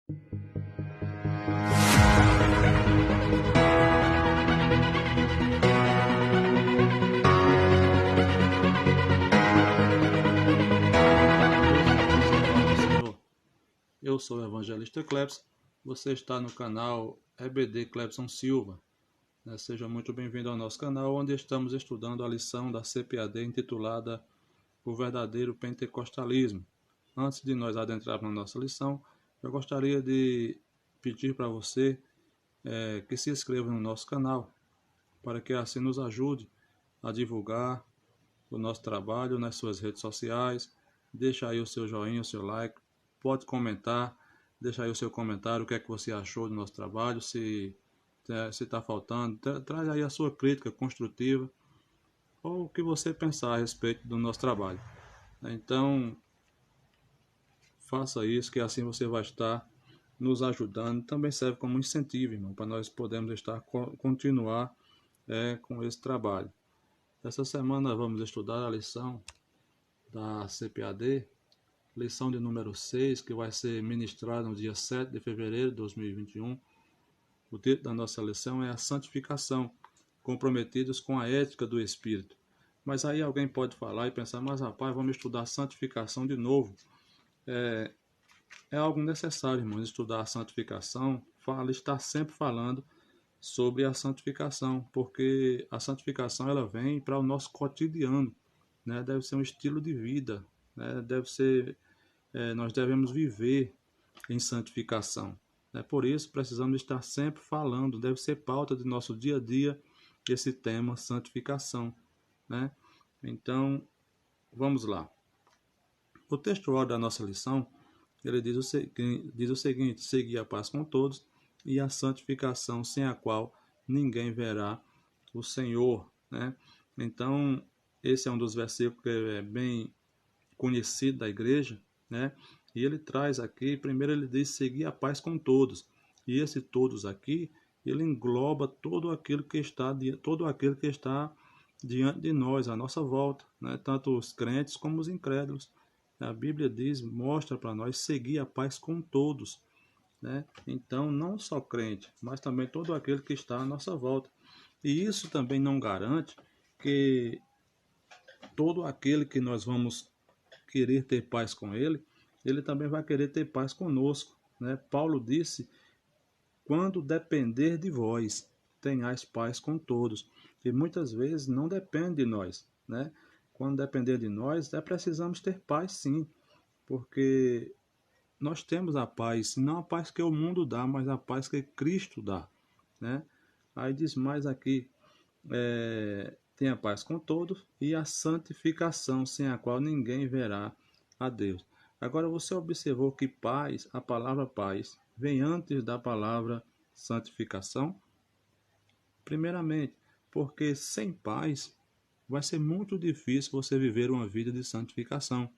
Eu sou o evangelista Clepson, você está no canal EBD Clepson Silva. Seja muito bem-vindo ao nosso canal, onde estamos estudando a lição da CPAD intitulada O Verdadeiro Pentecostalismo. Antes de nós adentrarmos na nossa lição, eu gostaria de pedir para você que se inscreva no nosso canal, para que assim nos ajude a divulgar o nosso trabalho nas suas redes sociais. Deixa aí o seu joinha, o seu like, pode comentar, deixa aí o seu comentário, o que é que você achou do nosso trabalho, se está faltando, traz aí a sua crítica construtiva ou o que você pensar a respeito do nosso trabalho. Então, faça isso, que assim você vai estar nos ajudando. Também serve como incentivo, irmão, para nós podermos continuar com esse trabalho. Essa semana vamos estudar a lição da CPAD, lição de número 6, que vai ser ministrada no dia 7 de fevereiro de 2021. O título da nossa lição é a santificação, comprometidos com a ética do Espírito. Mas aí alguém pode falar e pensar, mas rapaz, vamos estudar a santificação de novo. É algo necessário, irmãos, estudar a santificação, estar sempre falando sobre a santificação, porque a santificação ela vem para o nosso cotidiano, né? Deve ser um estilo de vida, né? Nós devemos viver em santificação. Por isso, precisamos estar sempre falando, deve ser pauta de nosso dia a dia esse tema, santificação. Né? Então, vamos lá. O texto da nossa lição, ele diz o seguinte: segui a paz com todos e a santificação, sem a qual ninguém verá o Senhor. Né? Então, esse é um dos versículos que é bem conhecido da igreja, né? E ele traz aqui, primeiro ele diz seguir a paz com todos. E esse todos aqui, ele engloba todo aquele que está diante de nós, à nossa volta, né? Tanto os crentes como os incrédulos. A Bíblia diz, mostra para nós seguir a paz com todos, né? Então, não só crente, mas também todo aquele que está à nossa volta. E isso também não garante que todo aquele que nós vamos querer ter paz com ele, ele também vai querer ter paz conosco. Né? Paulo disse, quando depender de vós, tenhais paz com todos. E muitas vezes não depende de nós. Né? Quando depender de nós, precisamos ter paz sim, porque nós temos a paz, não a paz que o mundo dá, mas a paz que Cristo dá. Né? Aí diz mais aqui, tenha paz com todos e a santificação, sem a qual ninguém verá a Deus. Agora você observou que paz, a palavra paz, vem antes da palavra santificação? Primeiramente, porque sem paz vai ser muito difícil você viver uma vida de santificação.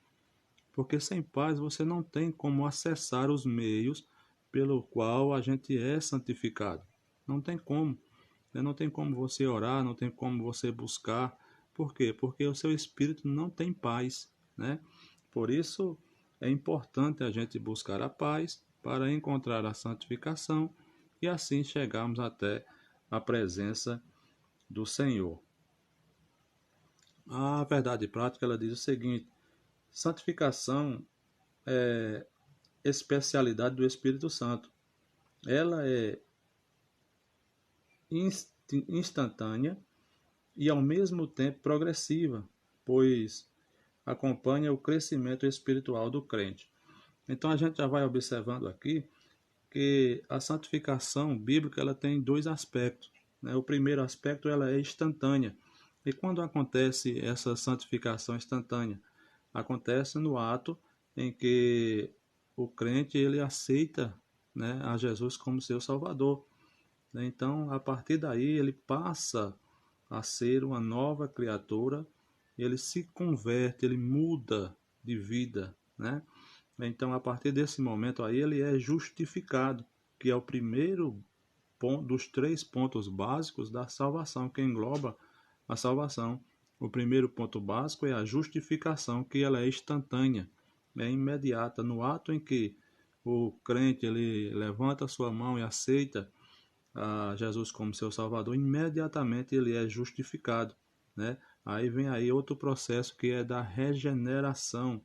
Porque sem paz você não tem como acessar os meios pelo qual a gente é santificado. Não tem como. Não tem como você orar, não tem como você buscar. Por quê? Porque o seu espírito não tem paz, né? Por isso é importante a gente buscar a paz para encontrar a santificação e assim chegarmos até a presença do Senhor. A verdade prática, ela diz o seguinte: santificação é especialidade do Espírito Santo. Ela é instantânea e ao mesmo tempo progressiva, pois acompanha o crescimento espiritual do crente. Então a gente já vai observando aqui que a santificação bíblica ela tem dois aspectos. Né? O primeiro aspecto ela é instantânea. E quando acontece essa santificação instantânea? Acontece no ato em que o crente ele aceita, né, a Jesus como seu Salvador. Então, a partir daí, ele passa a ser uma nova criatura, ele se converte, ele muda de vida, né? Então, a partir desse momento aí, ele é justificado, que é o primeiro ponto dos 3 pontos básicos da salvação, que engloba a salvação. O primeiro ponto básico é a justificação, que ela é instantânea, é imediata, no ato em que o crente ele levanta a sua mão e aceita a Jesus como seu Salvador, imediatamente ele é justificado, né? Aí vem aí outro processo que é da regeneração,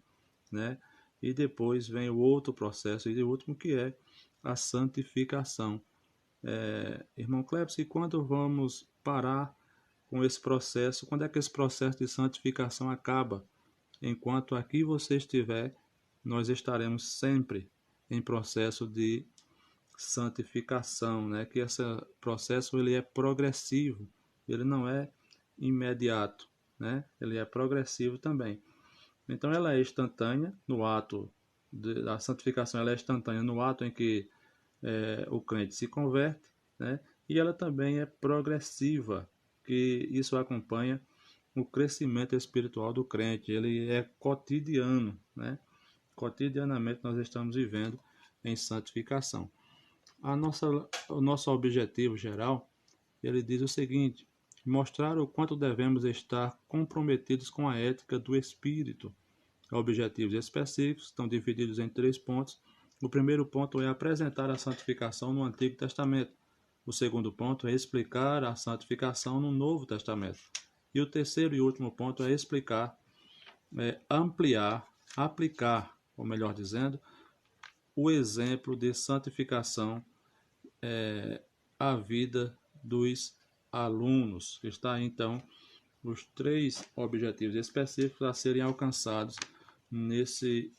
né? E depois vem o outro processo, e o último que é a santificação. Irmão Cleps, e quando vamos parar com esse processo? Quando é que esse processo de santificação acaba? Enquanto aqui você estiver, nós estaremos sempre em processo de santificação, né? Que esse processo ele é progressivo, ele não é imediato, né? Ele é progressivo também. Então ela é instantânea no ato da santificação, ela é instantânea no ato em que o crente se converte, né? E ela também é progressiva, que isso acompanha o crescimento espiritual do crente, ele é cotidiano, né? Cotidianamente nós estamos vivendo em santificação. O nosso objetivo geral, ele diz o seguinte: mostrar o quanto devemos estar comprometidos com a ética do Espírito. Objetivos específicos estão divididos em 3 pontos. O primeiro ponto é apresentar a santificação no Antigo Testamento. O segundo ponto é explicar a santificação no Novo Testamento. E o terceiro e último ponto é explicar, ampliar, aplicar, ou melhor dizendo, o exemplo de santificação à vida dos alunos. Está então os 3 objetivos específicos a serem alcançados nesse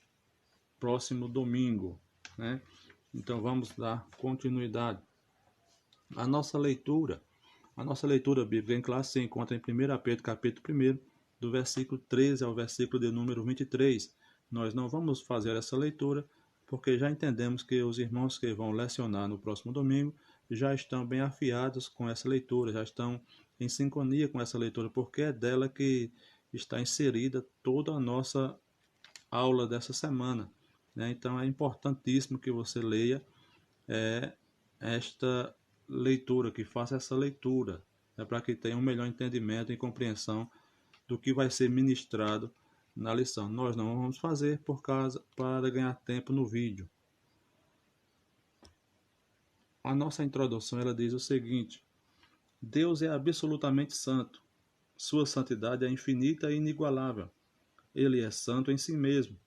próximo domingo, né? Então vamos dar continuidade. A nossa leitura bíblica em classe se encontra em 1 Pedro capítulo 1, do versículo 13 ao versículo de número 23. Nós não vamos fazer essa leitura porque já entendemos que os irmãos que vão lecionar no próximo domingo já estão bem afiados com essa leitura, já estão em sintonia com essa leitura, porque é dela que está inserida toda a nossa aula dessa semana, né? Então é importantíssimo que você leia esta leitura, que faça essa leitura, para que tenha um melhor entendimento e compreensão do que vai ser ministrado na lição. Nós não vamos fazer para ganhar tempo no vídeo. A nossa introdução ela diz o seguinte: Deus é absolutamente santo. Sua santidade é infinita e inigualável. Ele é santo em si mesmo,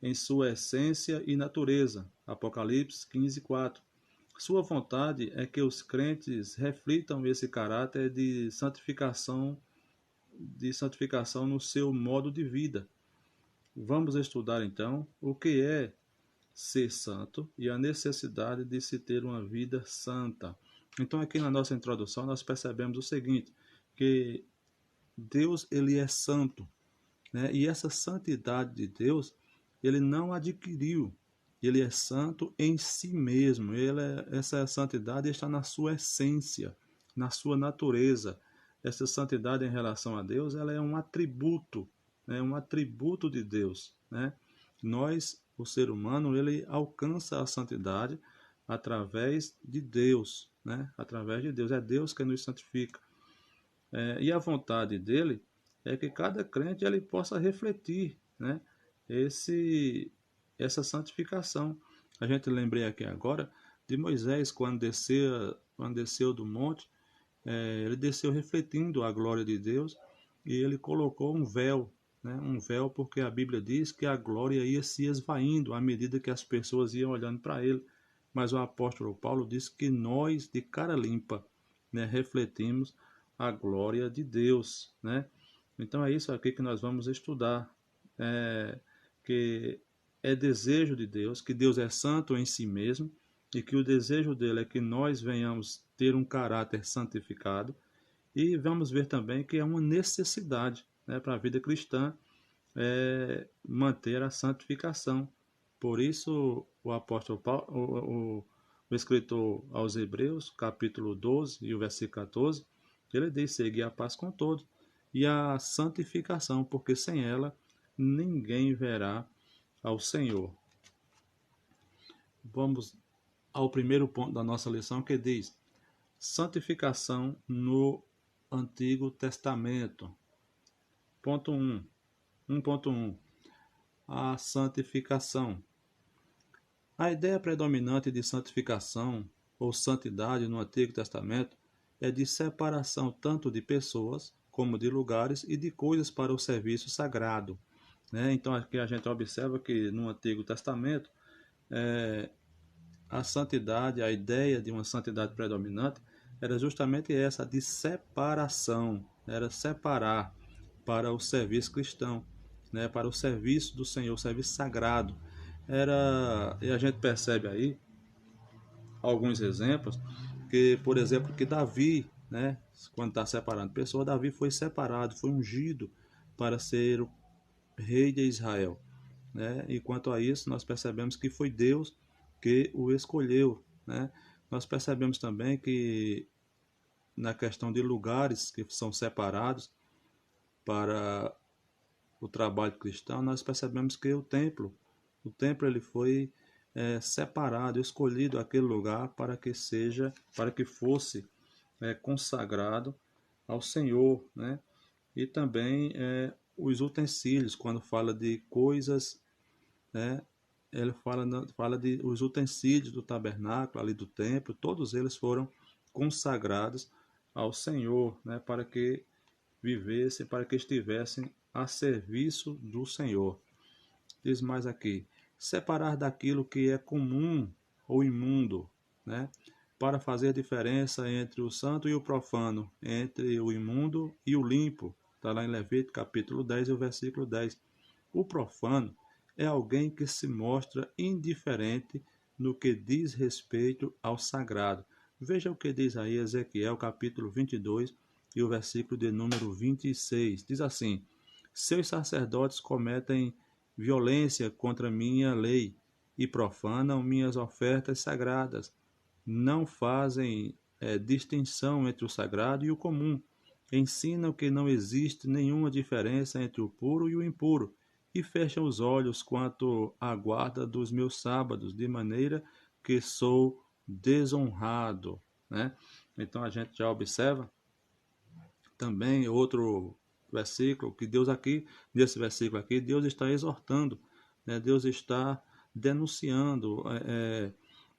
em sua essência e natureza. Apocalipse 15:4. Sua vontade é que os crentes reflitam esse caráter de santificação no seu modo de vida. Vamos estudar então o que é ser santo e a necessidade de se ter uma vida santa. Então aqui na nossa introdução nós percebemos o seguinte, que Deus ele é santo, né? E essa santidade de Deus, ele não adquiriu. Ele é santo em si mesmo. Essa santidade está na sua essência, na sua natureza. Essa santidade em relação a Deus, ela é um atributo, né? Um atributo de Deus, né? Nós, o ser humano, ele alcança a santidade através de Deus, né? Através de Deus. É Deus que nos santifica. E a vontade dele é que cada crente ele possa refletir, né, essa santificação. A gente lembrei aqui agora de Moisés quando desceu do monte, ele desceu refletindo a glória de Deus e ele colocou um véu, né, um véu porque a Bíblia diz que a glória ia se esvaindo à medida que as pessoas iam olhando para ele. Mas o apóstolo Paulo diz que nós, de cara limpa, né, refletimos a glória de Deus, né? Então é isso aqui que nós vamos estudar, que é desejo de Deus, que Deus é santo em si mesmo e que o desejo dele é que nós venhamos ter um caráter santificado, e vamos ver também que é uma necessidade, né, para a vida cristã manter a santificação. Por isso o apóstolo Paulo, o escritor aos Hebreus, capítulo 12 e o versículo 14, ele diz: seguir a paz com todos e a santificação, porque sem ela ninguém verá ao Senhor. Vamos ao primeiro ponto da nossa lição, que diz: santificação no Antigo Testamento. Ponto 1. 1.1. A santificação. A ideia predominante de santificação ou santidade no Antigo Testamento é de separação tanto de pessoas como de lugares e de coisas para o serviço sagrado, né? Então aqui a gente observa que no Antigo Testamento a santidade, a ideia de uma santidade predominante era justamente essa, de separação, era separar para o serviço cristão, né, para o serviço do Senhor, o serviço sagrado. E a gente percebe aí alguns exemplos, que, por exemplo, que Davi, né, quando está separando pessoas, Davi foi separado, foi ungido para ser o rei de Israel, né? E quanto a isso, nós percebemos que foi Deus que o escolheu, né? Nós percebemos também que na questão de lugares que são separados para o trabalho cristão, nós percebemos que o templo ele foi separado, escolhido aquele lugar para que fosse consagrado ao Senhor, né? E também os utensílios, quando fala de coisas, né? Ele fala de os utensílios do tabernáculo, ali do templo, todos eles foram consagrados ao Senhor, né? Para que vivessem, para que estivessem a serviço do Senhor. Diz mais aqui: separar daquilo que é comum ou imundo, né? Para fazer diferença entre o santo e o profano, entre o imundo e o limpo. Está lá em Levítico capítulo 10 e o versículo 10. O profano é alguém que se mostra indiferente no que diz respeito ao sagrado. Veja o que diz aí Ezequiel capítulo 22 e o versículo de número 26. Diz assim: seus sacerdotes cometem violência contra minha lei e profanam minhas ofertas sagradas. Não fazem distinção entre o sagrado e o comum. Ensinam que não existe nenhuma diferença entre o puro e o impuro, e fecham os olhos quanto à guarda dos meus sábados, de maneira que sou desonrado, né? Então a gente já observa também outro versículo que Deus aqui, nesse versículo aqui, Deus está exortando, né? Deus está denunciando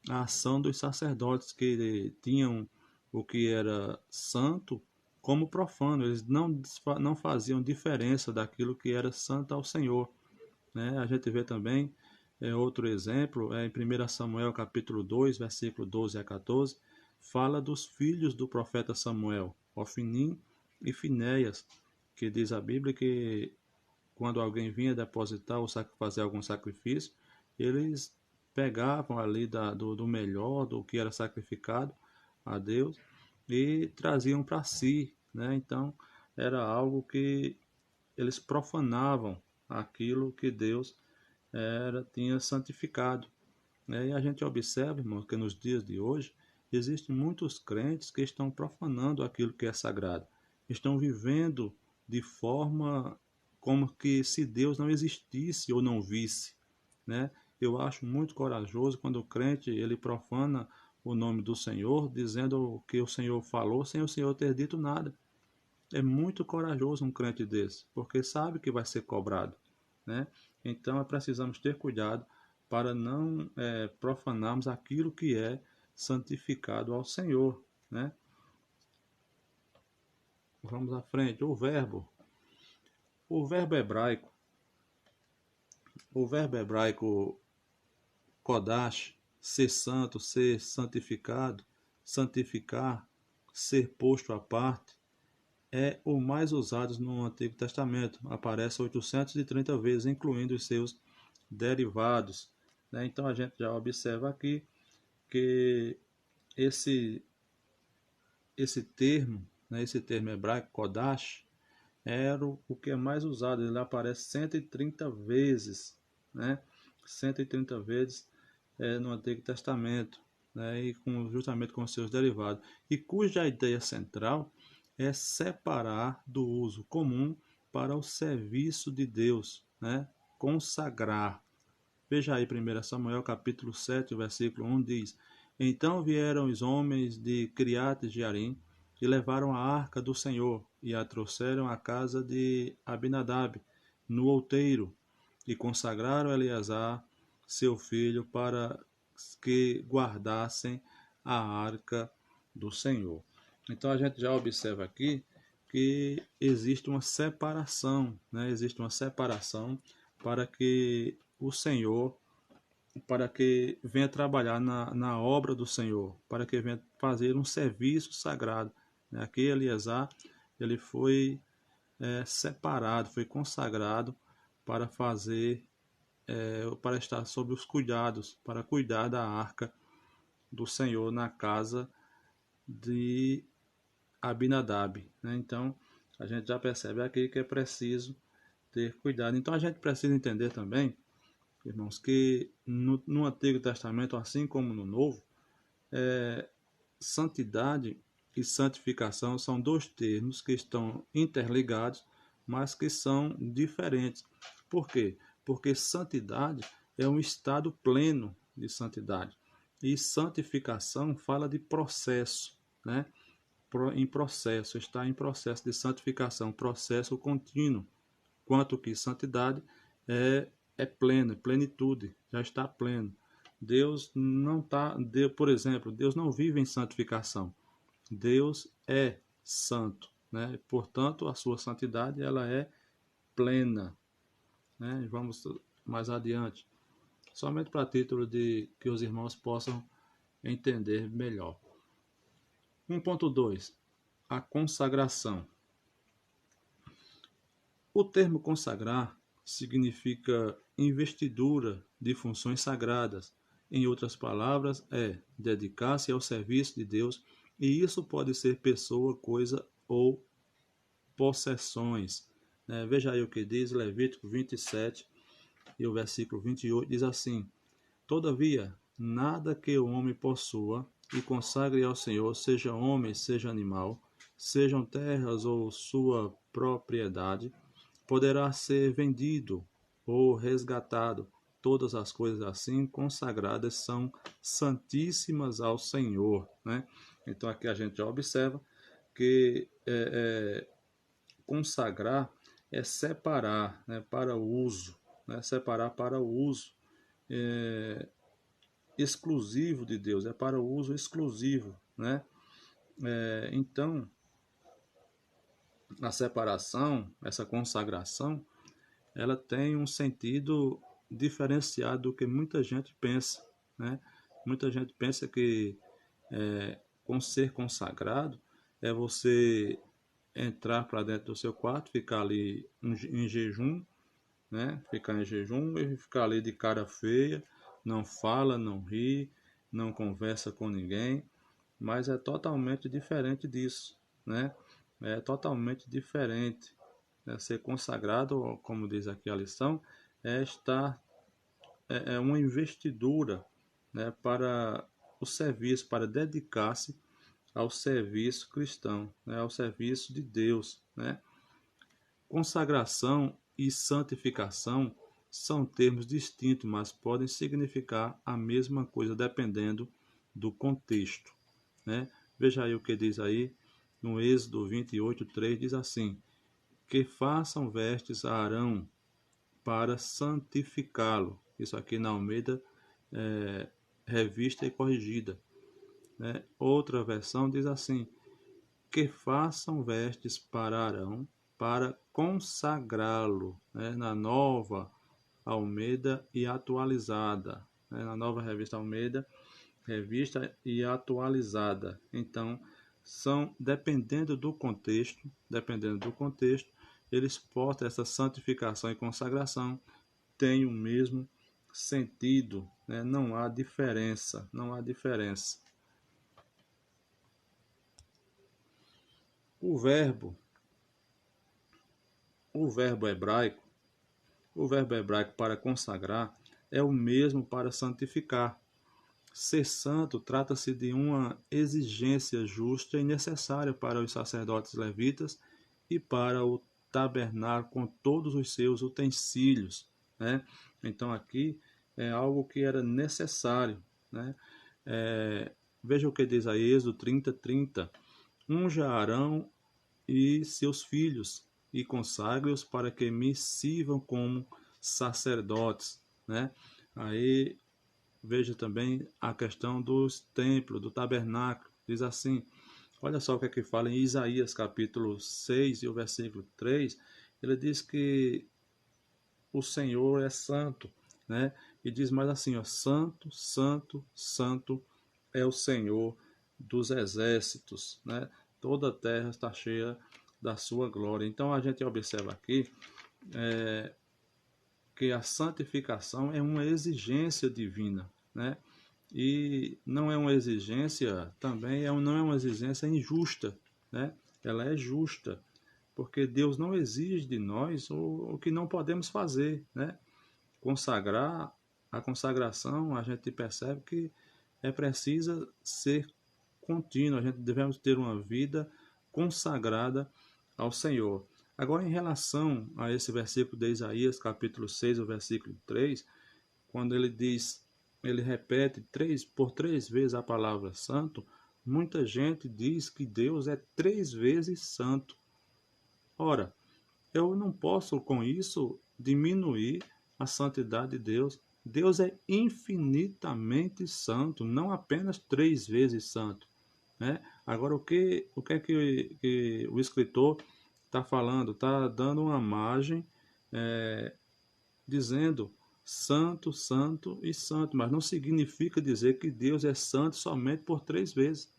a ação dos sacerdotes que tinham o que era santo como profano. Eles não faziam diferença daquilo que era santo ao Senhor, né? A gente vê também outro exemplo, em 1 Samuel capítulo 2, versículo 12 a 14, fala dos filhos do profeta Samuel, Ofnim e Finéias, que diz a Bíblia que quando alguém vinha depositar ou fazer algum sacrifício, eles pegavam ali do melhor, do que era sacrificado a Deus, e traziam para si, né? Então era algo que eles profanavam aquilo que Deus tinha santificado, né? E a gente observa, irmão, que nos dias de hoje existem muitos crentes que estão profanando aquilo que é sagrado, estão vivendo de forma como que se Deus não existisse ou não visse, né? Eu acho muito corajoso quando o crente ele profana o nome do Senhor, dizendo o que o Senhor falou sem o Senhor ter dito nada. É muito corajoso um crente desse, porque sabe que vai ser cobrado, né? Então precisamos ter cuidado para não profanarmos aquilo que é santificado ao Senhor, né? Vamos à frente. O verbo hebraico, o verbo hebraico kodash, ser santo, ser santificado, santificar, ser posto à parte, é o mais usado no Antigo Testamento. Aparece 830 vezes, incluindo os seus derivados, né? Então a gente já observa aqui que esse termo, né, esse termo hebraico, kodash, era o que é mais usado. Ele aparece 130 vezes, né? 130 vezes no Antigo Testamento, né? E justamente com seus derivados, e cuja ideia central é separar do uso comum para o serviço de Deus, né? Consagrar. Veja aí 1 Samuel capítulo 7, versículo 1 diz: então vieram os homens de Criate Jearim e levaram a arca do Senhor e a trouxeram à casa de Abinadab no outeiro e consagraram Eleazar, seu filho, para que guardassem a arca do Senhor. Então a gente já observa aqui que existe uma separação, né? Existe uma separação para que o Senhor, para que venha trabalhar na obra do Senhor, para que venha fazer um serviço sagrado. Aqui Eleazar, ele foi separado, foi consagrado para fazer, para estar sob os cuidados, para cuidar da arca do Senhor na casa de Abinadab, né? Então, a gente já percebe aqui que é preciso ter cuidado. Então, a gente precisa entender também, irmãos, que no Antigo Testamento, assim como no Novo, santidade e santificação são dois termos que estão interligados, mas que são diferentes. Por quê? Porque santidade é um estado pleno de santidade. E santificação fala de processo, né? Em processo, está em processo de santificação, processo contínuo. Quanto que santidade é plena, plenitude, já está pleno. Deus não está, por exemplo, Deus não vive em santificação. Deus é santo, né? Portanto, a sua santidade ela é plena, né? Vamos mais adiante, somente para título de que os irmãos possam entender melhor. 1.2. A consagração. O termo consagrar significa investidura de funções sagradas. Em outras palavras, é dedicar-se ao serviço de Deus, e isso pode ser pessoa, coisa ou possessões. Veja aí o que diz Levítico 27 e o versículo 28 diz assim: Todavia, nada que o homem possua e consagre ao Senhor, seja homem, seja animal, sejam terras ou sua propriedade, poderá ser vendido ou resgatado. Todas as coisas assim consagradas são santíssimas ao Senhor, né? Então aqui a gente já observa que consagrar é separar, né, para o uso, né? Separar para o uso exclusivo de Deus, é para o uso exclusivo, né? Então a separação, essa consagração, ela tem um sentido diferenciado do que muita gente pensa, né? Muita gente pensa que com ser consagrado é você entrar para dentro do seu quarto, ficar ali em jejum, né? Ficar em jejum e ficar ali de cara feia, não fala, não ri, não conversa com ninguém, mas é totalmente diferente disso, né? É totalmente diferente. Ser consagrado, como diz aqui a lição, é uma investidura, né, para o serviço, para dedicar-se ao serviço cristão, né, ao serviço de Deus, né? Consagração e santificação são termos distintos, mas podem significar a mesma coisa dependendo do contexto, né? Veja aí o que diz aí no Êxodo 28:3, diz assim: que façam vestes a Arão para santificá-lo. Isso aqui na Almeida revista e corrigida, né? Outra versão diz assim: que façam vestes para Arão para consagrá-lo, né? Na Nova Almeida e atualizada, né? Na Nova Revista Almeida, revista e atualizada. Então, são dependendo do contexto, eles portam essa santificação e consagração, tem o mesmo sentido, né? Não há diferença, não há diferença. O verbo hebraico, o verbo hebraico para consagrar é o mesmo para santificar. Ser santo trata-se de uma exigência justa e necessária para os sacerdotes levitas e para o tabernáculo com todos os seus utensílios, né? Então aqui é algo que era necessário, né? Veja o que diz aí Êxodo 30:30: unja Arão e seus filhos e consagre-os para que me sirvam como sacerdotes, né? Aí veja também a questão dos templos, do tabernáculo. Diz assim, olha só o que é que fala em Isaías capítulo 6 e o versículo 3. Ele diz que o Senhor é santo, né? E diz mais assim, ó, santo, santo, santo é o Senhor dos exércitos, né? Toda a terra está cheia da sua glória. Então a gente observa aqui que a santificação é uma exigência divina, né? E não é uma exigência, também não é uma exigência injusta, né? Ela é justa, porque Deus não exige de nós o que não podemos fazer, né? Consagrar, a consagração, a gente percebe que é precisa ser contínua, a gente devemos ter uma vida consagrada ao Senhor. Agora, em relação a esse versículo de Isaías, capítulo 6, o versículo 3, quando ele diz, ele repete por três vezes a palavra santo, muita gente diz que Deus é 3 vezes santo. Ora, eu não posso com isso diminuir a santidade de Deus. Deus é infinitamente santo, não apenas 3 vezes santo, né? Agora, o que é que o escritor está falando? Está dando uma margem, dizendo santo, santo e santo, mas não significa dizer que Deus é santo somente por 3 vezes.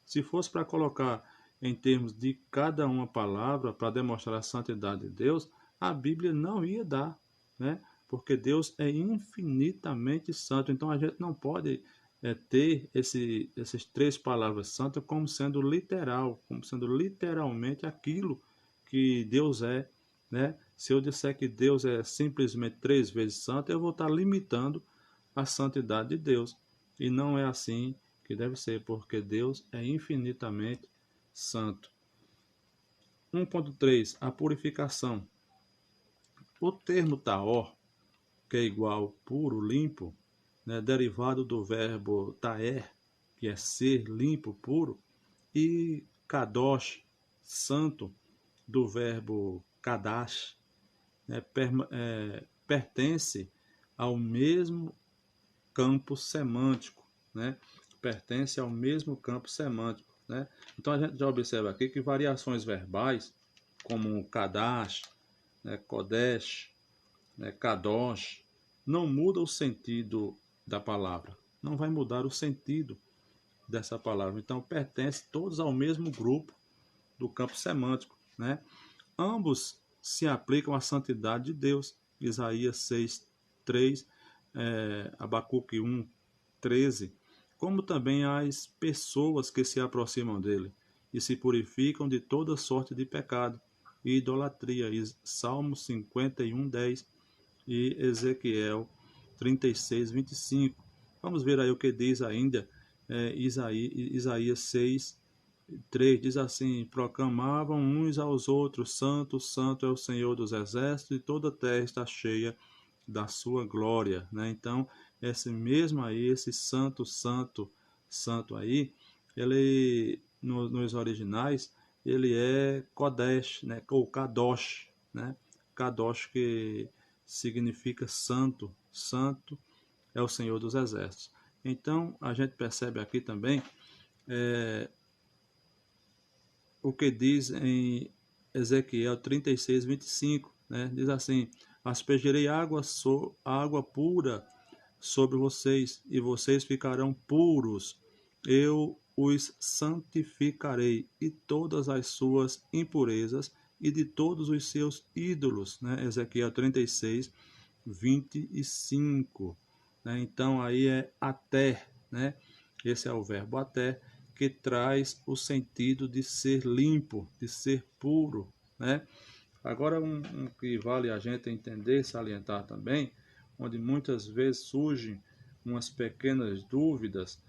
Se fosse para colocar em termos de cada uma palavra para demonstrar a santidade de Deus, a Bíblia não ia dar, né? Porque Deus é infinitamente santo. Então a gente não pode ter essas 3 palavras santas como sendo literal, como sendo literalmente aquilo que Deus é, né? Se eu disser que Deus é simplesmente 3 vezes santo, eu vou estar limitando a santidade de Deus. E não é assim que deve ser, porque Deus é infinitamente santo. 1.3. A purificação. O termo taor, que é igual puro, limpo, né, derivado do verbo taer, que é ser limpo, puro, e kadosh, santo, do verbo kadash, né, pertence ao mesmo campo semântico, né? Pertence ao mesmo campo semântico, né? Então a gente já observa aqui que variações verbais, como kadash, né, kodesh, né, kadosh, não muda o sentido da palavra, não vai mudar o sentido dessa palavra. Então pertence todos ao mesmo grupo do campo semântico, né? Ambos se aplicam à santidade de Deus. Isaías 6, 3, Abacuque 1, 13, como também às pessoas que se aproximam dele e se purificam de toda sorte de pecado e idolatria. Salmo 51, 10 e Ezequiel 36, 25. Vamos ver aí o que diz ainda Isaías 6, 3 diz assim: proclamavam uns aos outros, santo, santo é o Senhor dos exércitos, e toda a terra está cheia da sua glória, né? Então, esse mesmo aí, esse santo, santo, santo aí, ele, nos originais, ele é Kodesh, né? Ou Kadosh, né? Kadosh, que significa santo, santo é o Senhor dos exércitos. Então, a gente percebe aqui também o que diz em Ezequiel 36, 25, né? Diz assim: aspergirei água pura sobre vocês, e vocês ficarão puros. Eu os santificarei, e todas as suas impurezas e de todos os seus ídolos, né? Ezequiel 36, 25. Né? Então aí é até, né? Esse é o verbo até, que traz o sentido de ser limpo, de ser puro, né? Agora, um que vale a gente entender, salientar também, onde muitas vezes surgem umas pequenas dúvidas,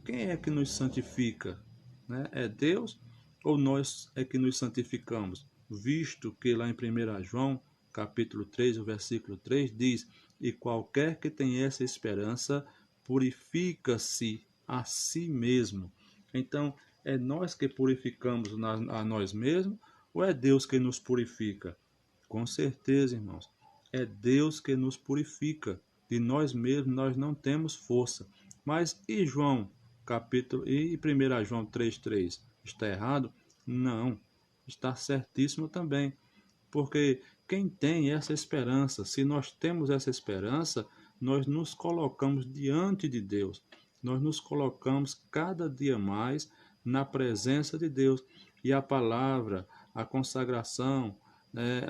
quem é que nos santifica? Né? É Deus ou nós é que nos santificamos? Visto que lá em 1 João, capítulo 3, o versículo 3, diz: e qualquer que tem essa esperança purifica-se a si mesmo. Então, é nós que purificamos a nós mesmos ou é Deus que nos purifica? Com certeza, irmãos, é Deus que nos purifica, De nós mesmos nós não temos força. Mas e João, capítulo e 1 João 3,3? Está errado? Não, está certíssimo também. Porque quem tem essa esperança, se nós temos essa esperança, nós nos colocamos diante de Deus. Nós nos colocamos cada dia mais na presença de Deus. E a palavra, a consagração, né,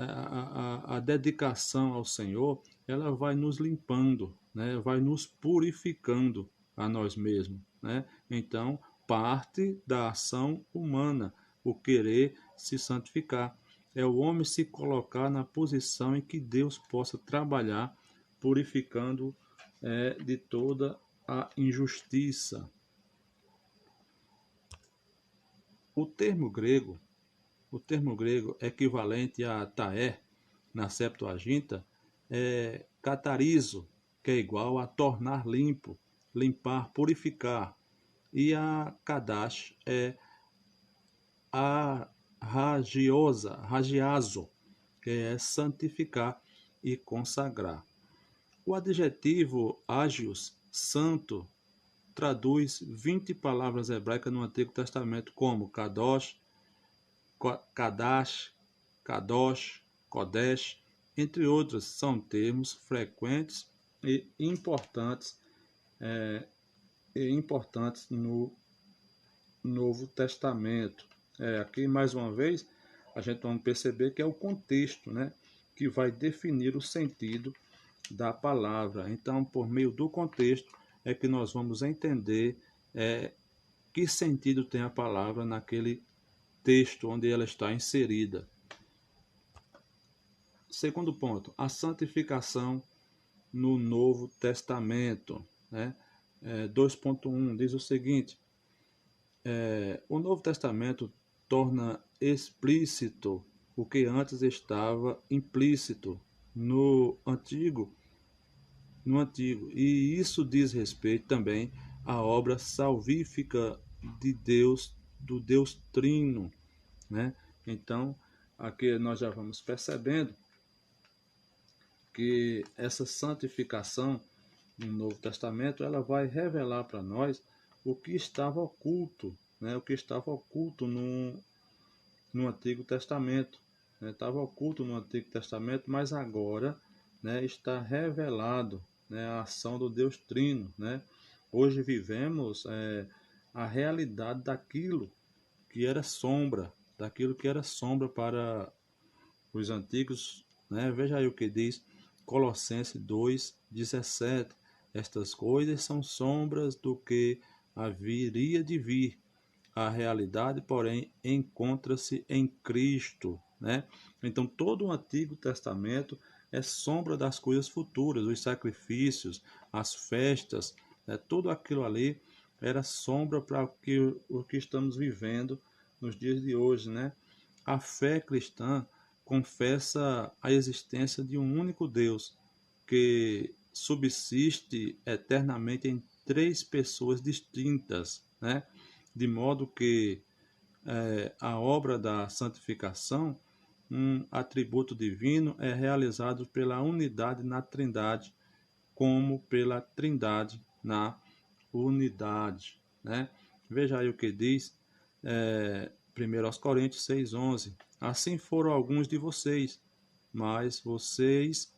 a dedicação ao Senhor, ela vai nos limpando, né, vai nos purificando a nós mesmos. Né? Então, parte da ação humana, o querer se santificar. É o homem se colocar na posição em que Deus possa trabalhar, purificando de toda a injustiça. O termo grego equivalente a taé, na Septuaginta, é catarizo, que é igual a tornar limpo, limpar, purificar. E a kadash é a ragiazo, que é santificar e consagrar. O adjetivo ágios, santo, traduz 20 palavras hebraicas no Antigo Testamento, como kadosh, kadash, kadosh, kodesh, entre outras. São termos frequentes e importantes no Novo Testamento. Aqui, mais uma vez, a gente vai perceber que é o contexto, né, que vai definir o sentido da palavra. Então, por meio do contexto, é que nós vamos entender que sentido tem a palavra naquele texto onde ela está inserida. Segundo ponto, a santificação no Novo Testamento. Né? 2.1 diz o seguinte: o Novo Testamento torna explícito o que antes estava implícito no Antigo, e isso diz respeito também à obra salvífica de Deus, do Deus Trino, né? Então, aqui nós já vamos percebendo que essa santificação no Novo Testamento, ela vai revelar para nós o que estava oculto, né? O que estava oculto no Antigo Testamento, né? Estava oculto no Antigo Testamento, mas agora, né, está revelado, né, a ação do Deus Trino, né? Hoje vivemos a realidade daquilo que era sombra, para os antigos, né? Veja aí o que diz Colossenses 2:17. Estas coisas são sombras do que haveria de vir. A realidade, porém, encontra-se em Cristo, né? Então, todo o Antigo Testamento é sombra das coisas futuras, os sacrifícios, as festas, né? Tudo aquilo ali era sombra para o que estamos vivendo nos dias de hoje, né? A fé cristã confessa a existência de um único Deus que subsiste eternamente em três pessoas distintas, né? De modo que a obra da santificação, um atributo divino, é realizado pela unidade na Trindade, como pela Trindade na unidade, né? Veja aí o que diz 1 Coríntios 6:11. Assim foram alguns de vocês, mas vocês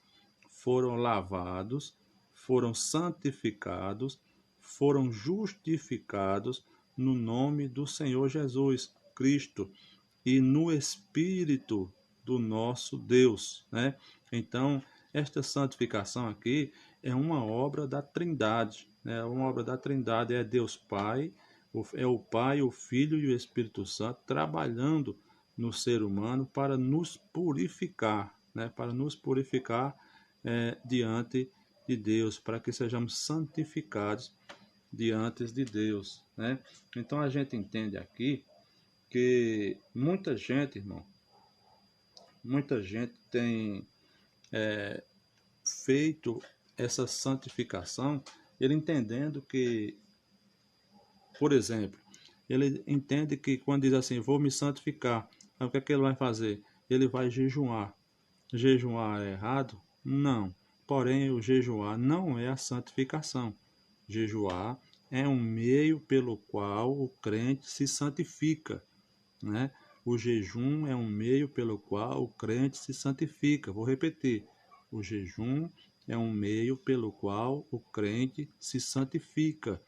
foram lavados, foram santificados, foram justificados no nome do Senhor Jesus Cristo e no Espírito do nosso Deus, né? Então, esta santificação aqui é uma obra da Trindade, né? Uma obra da Trindade, é Deus Pai, é o Pai, o Filho e o Espírito Santo trabalhando no ser humano para nos purificar, né? Para nos purificar diante de Deus, para que sejamos santificados diante de Deus, né? Então a gente entende aqui que muita gente, irmão, muita gente tem feito essa santificação, ele entendendo que, por exemplo, ele entende que quando diz assim, vou me santificar, aí o que é que ele vai fazer? Ele vai jejuar. Jejuar é errado? Não. Porém, o jejuar não é a santificação. Jejuar é um meio pelo qual o crente se santifica, né? O jejum é um meio pelo qual o crente se santifica. Vou repetir. O jejum é um meio pelo qual o crente se santifica.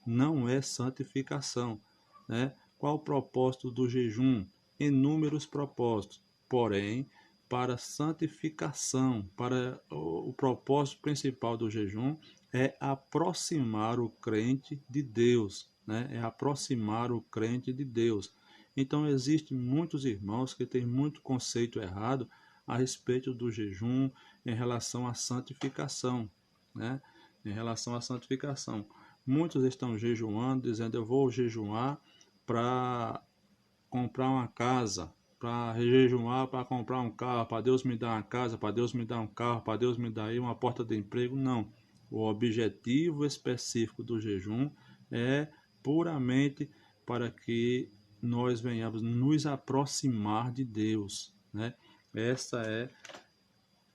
Não é santificação, né? Qual o propósito do jejum? Inúmeros propósitos. Porém, para santificação, para o propósito principal do jejum é aproximar o crente de Deus, né? É aproximar o crente de Deus. Então, existem muitos irmãos que têm muito conceito errado a respeito do jejum em relação à santificação, né? Em relação à santificação. Muitos estão jejuando, dizendo, eu vou jejuar para comprar uma casa, para jejuar para comprar um carro, para Deus me dar uma casa, para Deus me dar um carro, para Deus me dar aí uma porta de emprego. Não. O objetivo específico do jejum é puramente para que nós venhamos nos aproximar de Deus, né? Essa é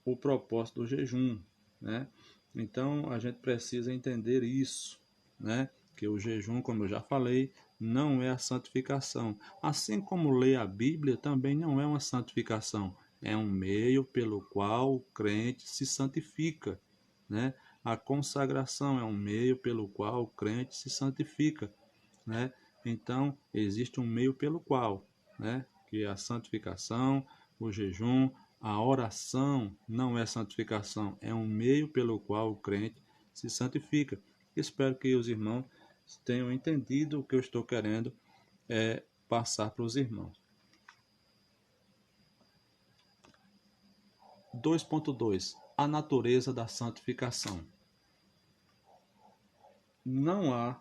o propósito do jejum, né? Então a gente precisa entender isso, né? Que o jejum, como eu já falei, não é a santificação. Assim como ler a Bíblia também não é uma santificação, é um meio pelo qual o crente se santifica, né? A consagração é um meio pelo qual o crente se santifica, né? Então, existe um meio pelo qual, né? Que é a santificação, o jejum, a oração não é santificação, é um meio pelo qual o crente se santifica. Espero que os irmãos tenham entendido o que eu estou querendo passar para os irmãos. 2.2 A natureza da santificação. Não há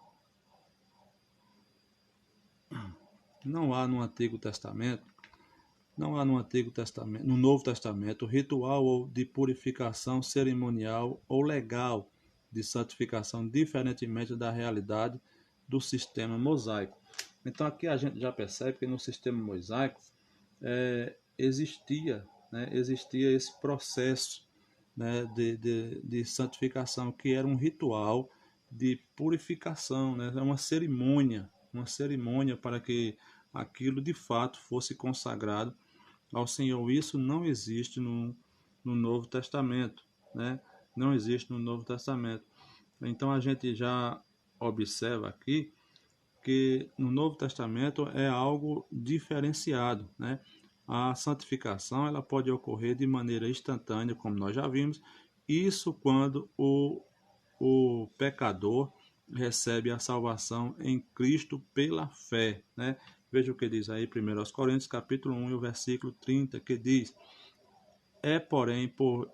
no Antigo Testamento, no Novo Testamento, ritual de purificação cerimonial ou legal de santificação, diferentemente da realidade do sistema mosaico. Então aqui a gente já percebe que no sistema mosaico existia esse processo, né, de santificação, que era um ritual de purificação, né, uma cerimônia para que aquilo de fato fosse consagrado ao Senhor. Isso não existe no Novo Testamento, né? Não existe no Novo Testamento. Então a gente já observa aqui que no Novo Testamento é algo diferenciado, né? A santificação ela pode ocorrer de maneira instantânea, como nós já vimos, isso quando o pecador recebe a salvação em Cristo pela fé, né? Veja o que diz aí 1 Coríntios capítulo 1 e o versículo 30, que diz: é, porém, por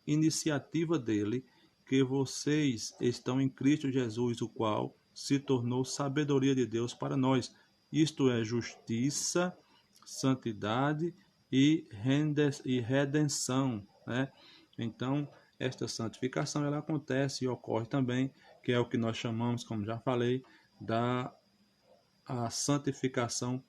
iniciativa dele que vocês estão em Cristo Jesus, o qual se tornou sabedoria de Deus para nós. Isto é justiça, santidade e redenção, né? Então, esta santificação ela acontece e ocorre também, que é o que nós chamamos, como já falei, a santificação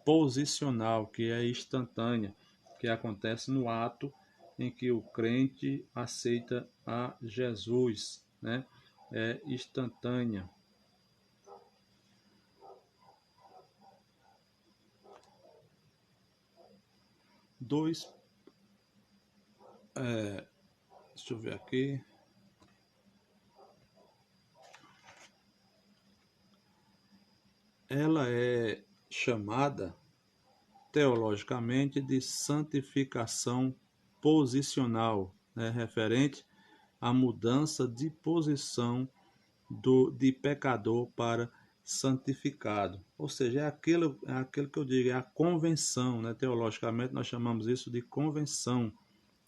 posicional, que é instantânea, que acontece no ato em que o crente aceita a Jesus, né? É instantânea. Deixa eu ver aqui. Ela é chamada teologicamente de santificação posicional, né, referente à mudança de posição de pecador para santificado. Ou seja, é aquilo que eu digo, é a convenção, né? Teologicamente nós chamamos isso de convenção,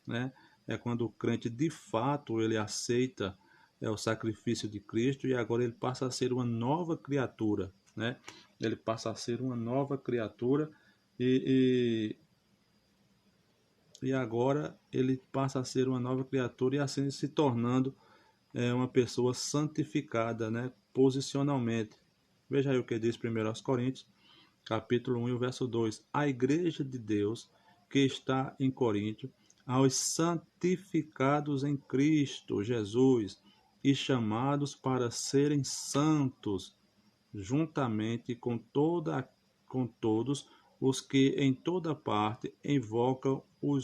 né? É quando o crente de fato ele aceita o sacrifício de Cristo e agora ele passa a ser uma nova criatura, né? Ele passa a ser uma nova criatura e agora ele passa a ser uma nova criatura e assim se tornando uma pessoa santificada, né? Posicionalmente. Veja aí o que diz 1 Coríntios, capítulo 1 e o verso 2. A igreja de Deus que está em Corinto aos santificados em Cristo Jesus e chamados para serem santos, juntamente com todos os que em toda parte invocam o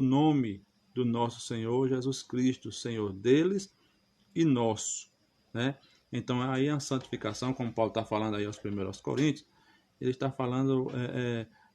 nome do nosso Senhor Jesus Cristo, Senhor deles e nosso, né? Então aí a santificação, como Paulo está falando aí aos 1 Coríntios, ele está falando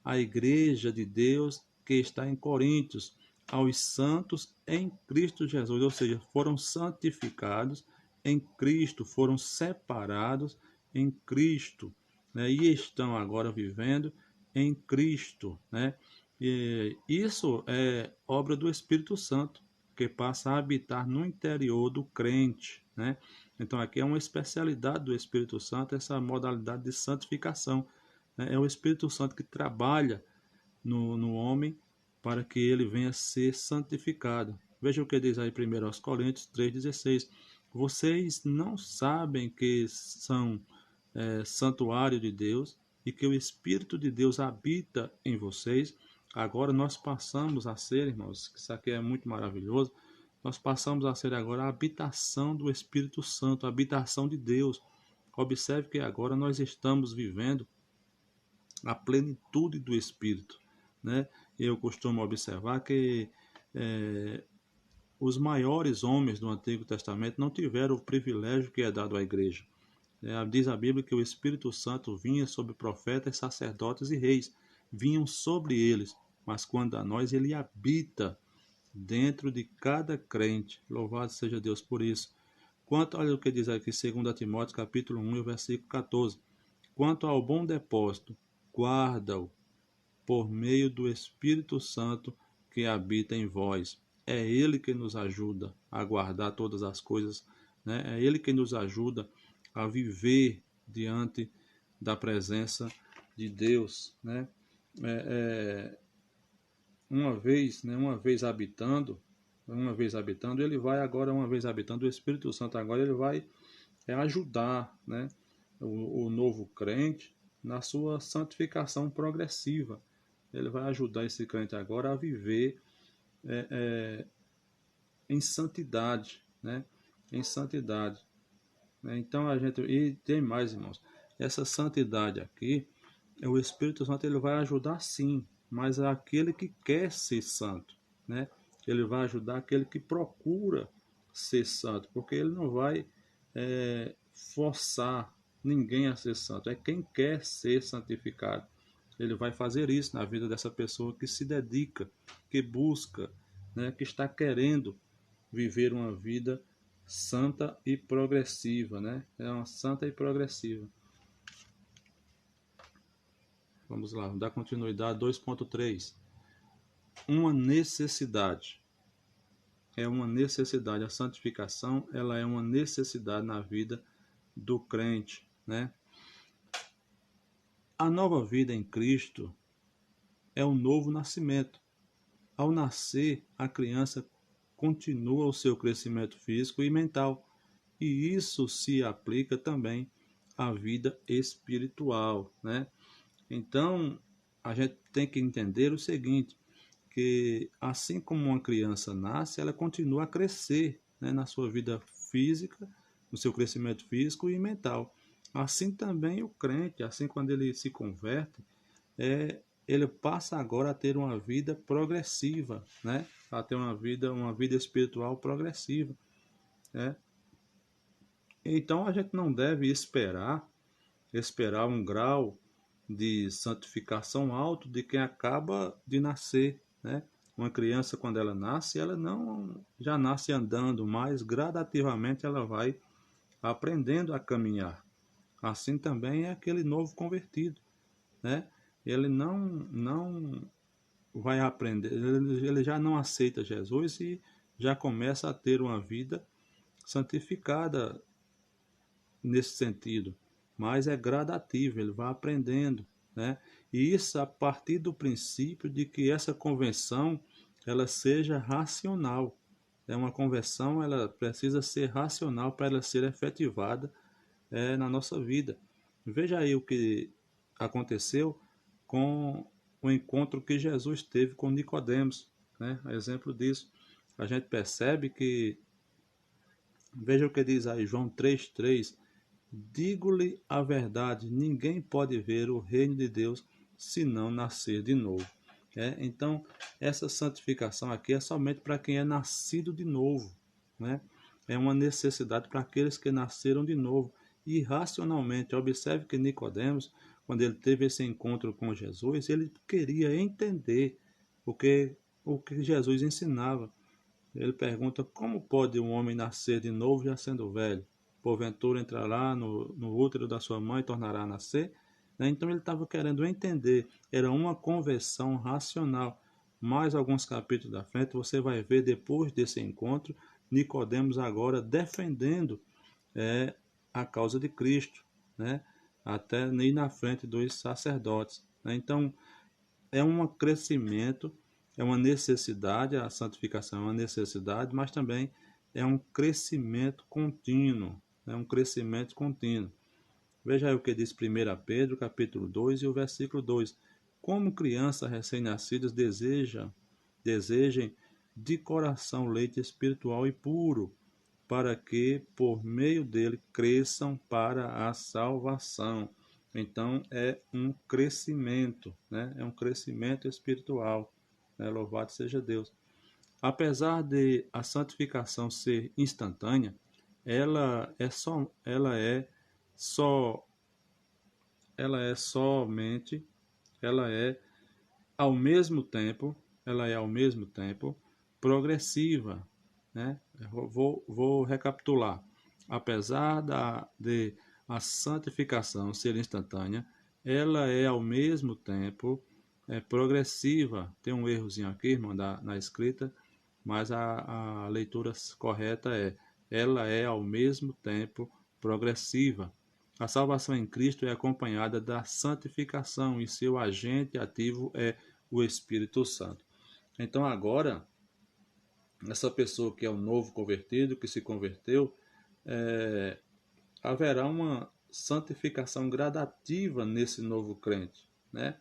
a igreja de Deus que está em Coríntios, aos santos em Cristo Jesus, ou seja, foram santificados em Cristo, foram separados em Cristo, né? E estão agora vivendo em Cristo, né? E isso é obra do Espírito Santo, que passa a habitar no interior do crente, né? Então aqui é uma especialidade do Espírito Santo, essa modalidade de santificação, né? É o Espírito Santo que trabalha no homem para que ele venha a ser santificado. Veja o que diz aí 1 Coríntios 3,16. Vocês não sabem que são santuário de Deus e que o Espírito de Deus habita em vocês. Agora nós passamos a ser, irmãos, isso aqui é muito maravilhoso, nós passamos a ser agora a habitação do Espírito Santo, a habitação de Deus. Observe que agora nós estamos vivendo a plenitude do Espírito, né? Eu costumo observar que os maiores homens do Antigo Testamento não tiveram o privilégio que é dado à igreja. Diz a Bíblia que o Espírito Santo vinha sobre profetas, sacerdotes e reis, vinham sobre eles, mas quando a nós ele habita dentro de cada crente. Louvado seja Deus por isso. Olha o que diz aqui 2 Timóteo capítulo 1, versículo 14. Quanto ao bom depósito, guarda-o por meio do Espírito Santo que habita em vós. É Ele que nos ajuda a guardar todas as coisas, né? É Ele que nos ajuda a viver diante da presença de Deus, né? Uma vez habitando, ele vai agora, uma vez habitando, o Espírito Santo agora ele vai ajudar, né, o novo crente na sua santificação progressiva. Ele vai ajudar esse crente agora a viver em santidade, né? Em santidade. Então e tem mais, irmãos. Essa santidade aqui, o Espírito Santo ele vai ajudar sim, mas é aquele que quer ser santo, né? Ele vai ajudar aquele que procura ser santo, porque ele não vai forçar ninguém a ser santo. É quem quer ser santificado. Ele vai fazer isso na vida dessa pessoa que se dedica, que busca, né? Que está querendo viver uma vida santa e progressiva, né? É uma santa e progressiva. Vamos lá, dar continuidade 2.3. Uma necessidade. É uma necessidade. A santificação, ela é uma necessidade na vida do crente, né? A nova vida em Cristo é um novo nascimento. Ao nascer, a criança continua o seu crescimento físico e mental, e isso se aplica também à vida espiritual, né? Então, a gente tem que entender o seguinte, que assim como uma criança nasce, ela continua a crescer, né, na sua vida física, no seu crescimento físico e mental. Assim também o crente, assim quando ele se converte, ele passa agora a ter uma vida progressiva, né? A ter uma vida espiritual progressiva, né? Então a gente não deve esperar um grau de santificação alto de quem acaba de nascer, né? Uma criança, quando ela nasce, ela não já nasce andando, mas gradativamente ela vai aprendendo a caminhar. Assim também é aquele novo convertido, né? Ele não vai aprender, ele já não aceita Jesus e já começa a ter uma vida santificada nesse sentido, mas é gradativo, ele vai aprendendo, né? E isso a partir do princípio de que essa conversão ela seja racional. É uma conversão, ela precisa ser racional para ela ser efetivada na nossa vida. Veja aí o que aconteceu com o encontro que Jesus teve com Nicodemos, né? A exemplo disso, a gente percebe que, veja o que diz aí João 3,3: digo-lhe a verdade, ninguém pode ver o reino de Deus se não nascer de novo. Então, essa santificação aqui é somente para quem é nascido de novo, né? É uma necessidade para aqueles que nasceram de novo. E racionalmente, observe que Nicodemos, quando ele teve esse encontro com Jesus, ele queria entender o que, o que Jesus ensinava. Ele pergunta: como pode um homem nascer de novo já sendo velho? Porventura entrará no útero da sua mãe e tornará a nascer? Então ele estava querendo entender, era uma conversão racional. Mais alguns capítulos da frente você vai ver, depois desse encontro, Nicodemos agora defendendo a causa de Cristo, né? Até ir na frente dos sacerdotes. Então é um crescimento, é uma necessidade, a santificação é uma necessidade, mas também é um crescimento contínuo, é um crescimento contínuo. Veja aí o que diz 1 Pedro, capítulo 2 e o versículo 2. Como crianças recém-nascidas desejem de coração leite espiritual e puro, para que por meio dele cresçam para a salvação. Então é um crescimento, né? É um crescimento espiritual, né? Louvado seja Deus. Apesar de a santificação ser instantânea, só, ela é somente, ela é ao mesmo tempo progressiva, né? Vou recapitular. Apesar de a santificação ser instantânea, ela é ao mesmo tempo progressiva. Tem um errozinho aqui, irmão, na escrita, mas a leitura correta ela é ao mesmo tempo progressiva. A salvação em Cristo é acompanhada da santificação e seu agente ativo é o Espírito Santo. Então agora, essa pessoa que é um novo convertido, que se converteu, haverá uma santificação gradativa nesse novo crente, né?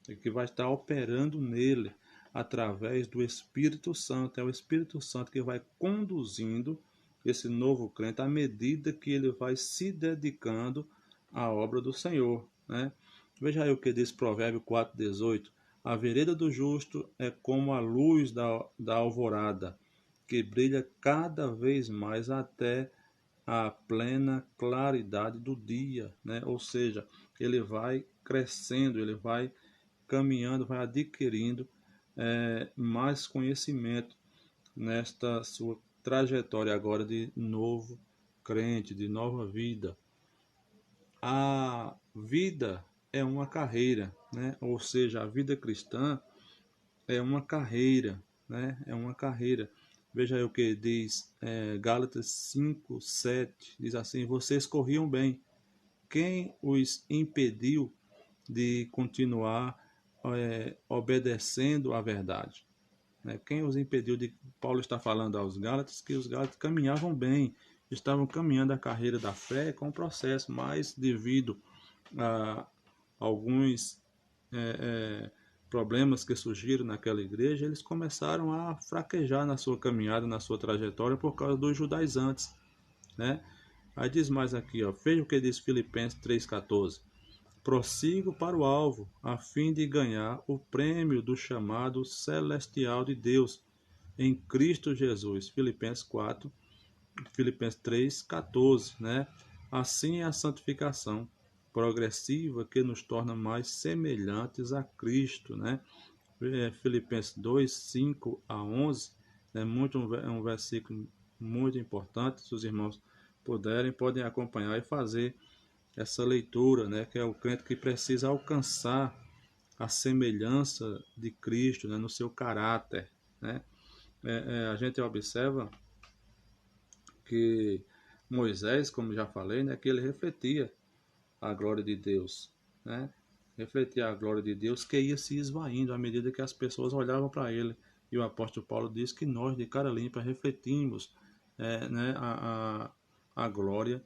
E que vai estar operando nele através do Espírito Santo. É o Espírito Santo que vai conduzindo esse novo crente à medida que ele vai se dedicando à obra do Senhor, né? Veja aí o que diz Provérbio 4,18. A vereda do justo é como a luz da alvorada, que brilha cada vez mais até a plena claridade do dia, né? Ou seja, ele vai crescendo, ele vai caminhando, vai adquirindo mais conhecimento nesta sua trajetória agora de novo crente, de nova vida. A vida é uma carreira, né? Ou seja, a vida cristã é uma carreira, né? É uma carreira. Veja aí o que diz Gálatas 5:7, diz assim: vocês corriam bem. Quem os impediu de continuar obedecendo à verdade? Né? Quem os impediu de... Paulo está falando aos Gálatas que os Gálatas caminhavam bem, estavam caminhando a carreira da fé com processo, mas devido a alguns problemas que surgiram naquela igreja, eles começaram a fraquejar na sua caminhada, na sua trajetória, por causa dos judaizantes, né? Aí diz mais aqui, ó, veja o que diz Filipenses 3,14. Prossigo para o alvo, a fim de ganhar o prêmio do chamado celestial de Deus em Cristo Jesus. Filipenses 3,14, né? Assim é a santificação progressiva que nos torna mais semelhantes a Cristo, né? Filipenses 2:5-11, é um versículo muito importante. Se os irmãos puderem, podem acompanhar e fazer essa leitura, né? Que é o crente que precisa alcançar a semelhança de Cristo, né? No seu caráter, né? A gente observa que Moisés, como já falei, né? Que ele refletia a glória de Deus, né? Refletia a glória de Deus que ia se esvaindo à medida que as pessoas olhavam para ele. E o apóstolo Paulo diz que nós, de cara limpa, refletimos né, a glória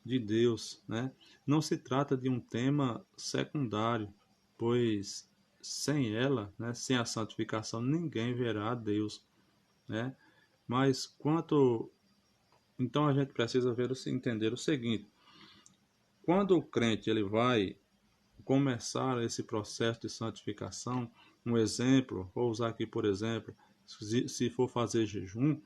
de Deus, né? Não se trata de um tema secundário, pois sem ela, né, sem a santificação, ninguém verá a Deus, né? Mas então a gente precisa entender o seguinte: quando o crente ele vai começar esse processo de santificação, um exemplo, vou usar aqui por exemplo, se for fazer jejum,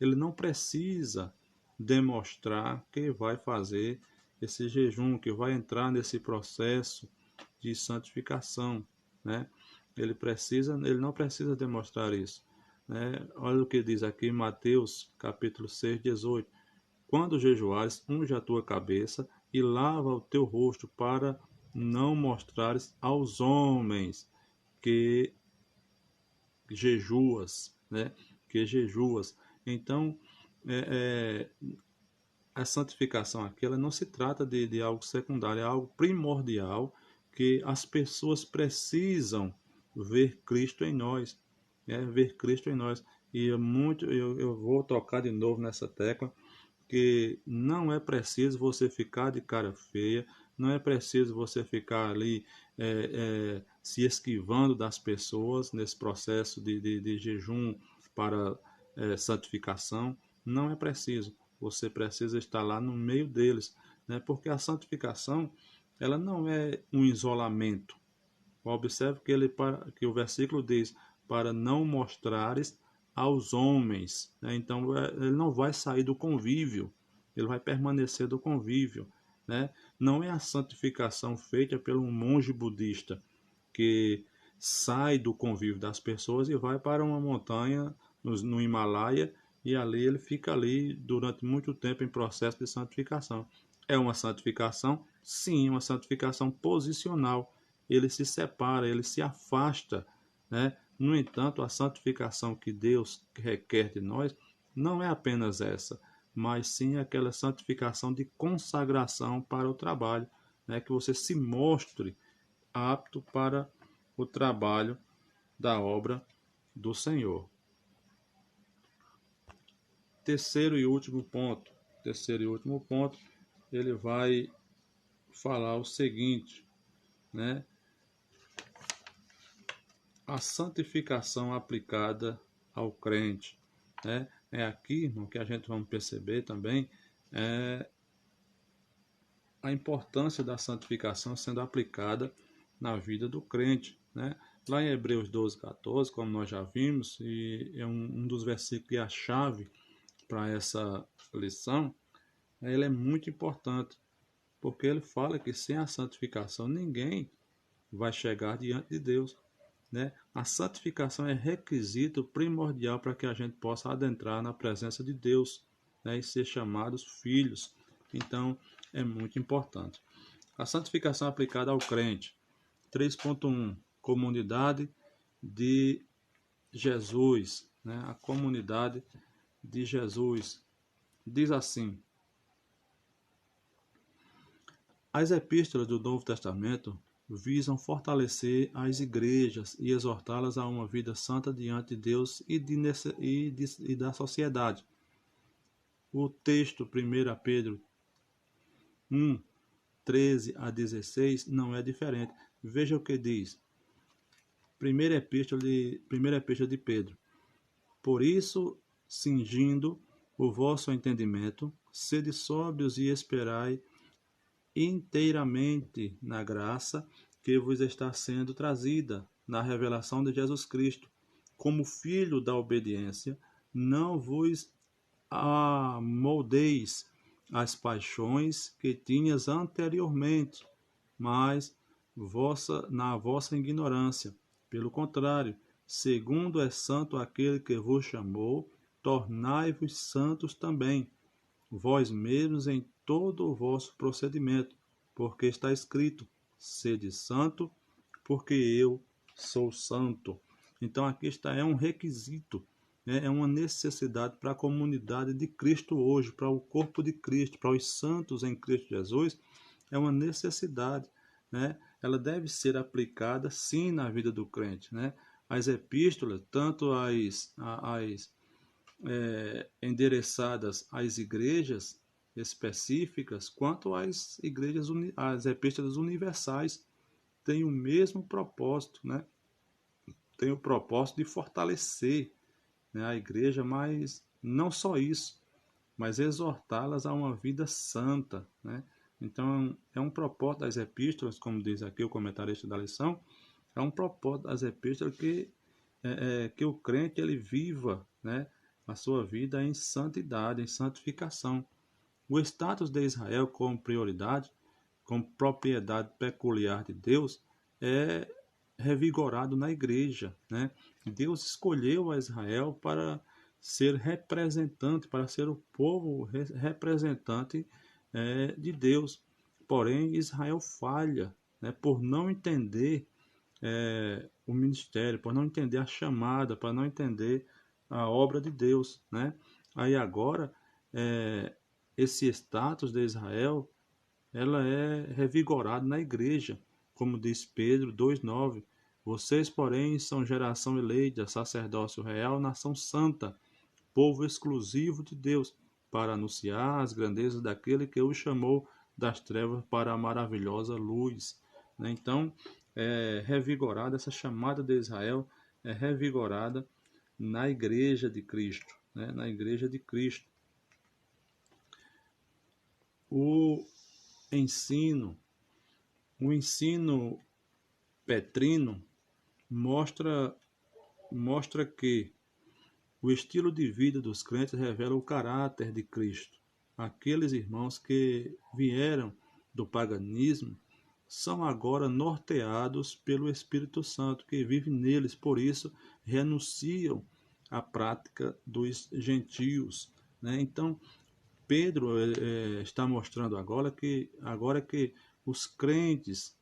ele não precisa demonstrar que vai fazer esse jejum, que vai entrar nesse processo de santificação, né? Ele não precisa demonstrar isso, né? Olha o que diz aqui em Mateus, capítulo 6, 18. Quando jejuares, unge a tua cabeça e lava o teu rosto, para não mostrares aos homens que jejuas, né? Que jejuas. Então, é, a santificação aqui, ela não se trata de algo secundário, é algo primordial que as pessoas precisam ver Cristo em nós, né? Ver Cristo em nós. E eu vou tocar de novo nessa tecla, que não é preciso você ficar de cara feia, não é preciso você ficar ali se esquivando das pessoas nesse processo de jejum para santificação. Não é preciso. Você precisa estar lá no meio deles, né? Porque a santificação, ela não é um isolamento. Observe que o versículo diz: para não mostrares aos homens, né? Então ele não vai sair do convívio, ele vai permanecer do convívio, né? Não é a santificação feita pelo monge budista que sai do convívio das pessoas e vai para uma montanha no Himalaia, e ali ele fica ali durante muito tempo em processo de santificação. É uma santificação? Sim, uma santificação posicional. Ele se separa, ele se afasta, né? No entanto, a santificação que Deus requer de nós não é apenas essa, mas sim aquela santificação de consagração para o trabalho, né? Que você se mostre apto para o trabalho da obra do Senhor. Terceiro e último ponto, ele vai falar o seguinte, né? A santificação aplicada ao crente, né? É aqui, irmão, que a gente vai perceber também a importância da santificação sendo aplicada na vida do crente, né? Lá em Hebreus 12, 14, como nós já vimos, e é um dos versículos que é a chave para essa lição, ele é muito importante, porque ele fala que sem a santificação ninguém vai chegar diante de Deus, né? A santificação é requisito primordial para que a gente possa adentrar na presença de Deus, né? E ser chamados filhos. Então, é muito importante. A santificação aplicada ao crente. 3.1. Comunidade de Jesus, né? A comunidade de Jesus. Diz assim: as epístolas do Novo Testamento visam fortalecer as igrejas e exortá-las a uma vida santa diante de Deus e da sociedade. O texto 1 Pedro 1, 13 a 16 não é diferente. Veja o que diz. Primeira epístola de Pedro. Por isso, cingindo o vosso entendimento, sede sóbrios e esperai inteiramente na graça que vos está sendo trazida na revelação de Jesus Cristo. Como filho da obediência, não vos amoldeis às paixões que tinhas anteriormente, mas na vossa ignorância. Pelo contrário, segundo é santo aquele que vos chamou, tornai-vos santos também, vós mesmos em todo o vosso procedimento, porque está escrito: sede santo, porque eu sou santo. Então aqui está, é um requisito, né? É uma necessidade para a comunidade de Cristo hoje, para o corpo de Cristo, para os santos em Cristo Jesus, é uma necessidade, né? Ela deve ser aplicada sim na vida do crente, né? As epístolas, tanto as endereçadas às igrejas específicas, quanto às epístolas universais, têm o mesmo propósito, né? tem o propósito de fortalecer, né, a igreja, mas não só isso, mas exortá-las a uma vida santa, né? Então, é um propósito das epístolas, como diz aqui o comentarista da lição, é um propósito das epístolas que o crente ele viva, né, a sua vida em santidade, em santificação. O status de Israel como prioridade, como propriedade peculiar de Deus, é revigorado na igreja, né? Deus escolheu a Israel para ser representante, para ser o povo representante de Deus. Porém, Israel falha, né, por não entender o ministério, por não entender a chamada, para não entender a obra de Deus, né? Aí agora, esse status de Israel, ela é revigorada na igreja, como diz Pedro 2,9. Vocês, porém, são geração eleita, sacerdócio real, nação santa, povo exclusivo de Deus, para anunciar as grandezas daquele que o chamou das trevas para a maravilhosa luz. Então, é revigorada, essa chamada de Israel é revigorada na igreja de Cristo, né? Na igreja de Cristo. O ensino, o ensino petrino mostra que o estilo de vida dos crentes revela o caráter de Cristo. Aqueles irmãos que vieram do paganismo são agora norteados pelo Espírito Santo que vive neles, por isso renunciam à prática dos gentios, né? Então, Pedro está mostrando agora que os crentes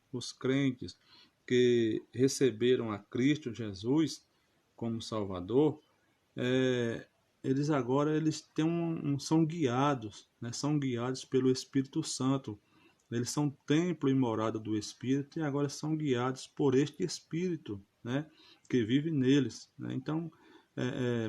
que receberam a Cristo Jesus como Salvador, é, eles têm são guiados, né? São guiados pelo Espírito Santo. Eles são templo e morada do Espírito e agora são guiados por este Espírito, né, que vive neles, né? Então,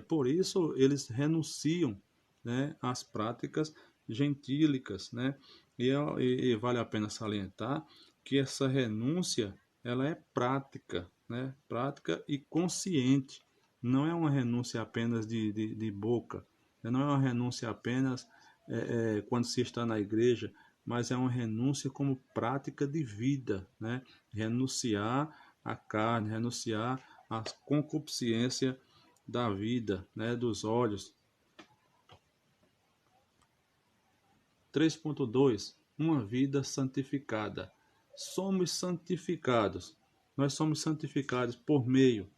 por isso eles renunciam, né, às práticas gentílicas, né? E vale a pena salientar que essa renúncia ela é prática, né? Prática e consciente. Não é uma renúncia apenas de boca, não é uma renúncia apenas quando se está na igreja, mas é uma renúncia como prática de vida, né? Renunciar à carne, renunciar à concupiscência da vida, né? Dos olhos. 3.2 Uma vida santificada. Somos santificados. Nós somos santificados por meio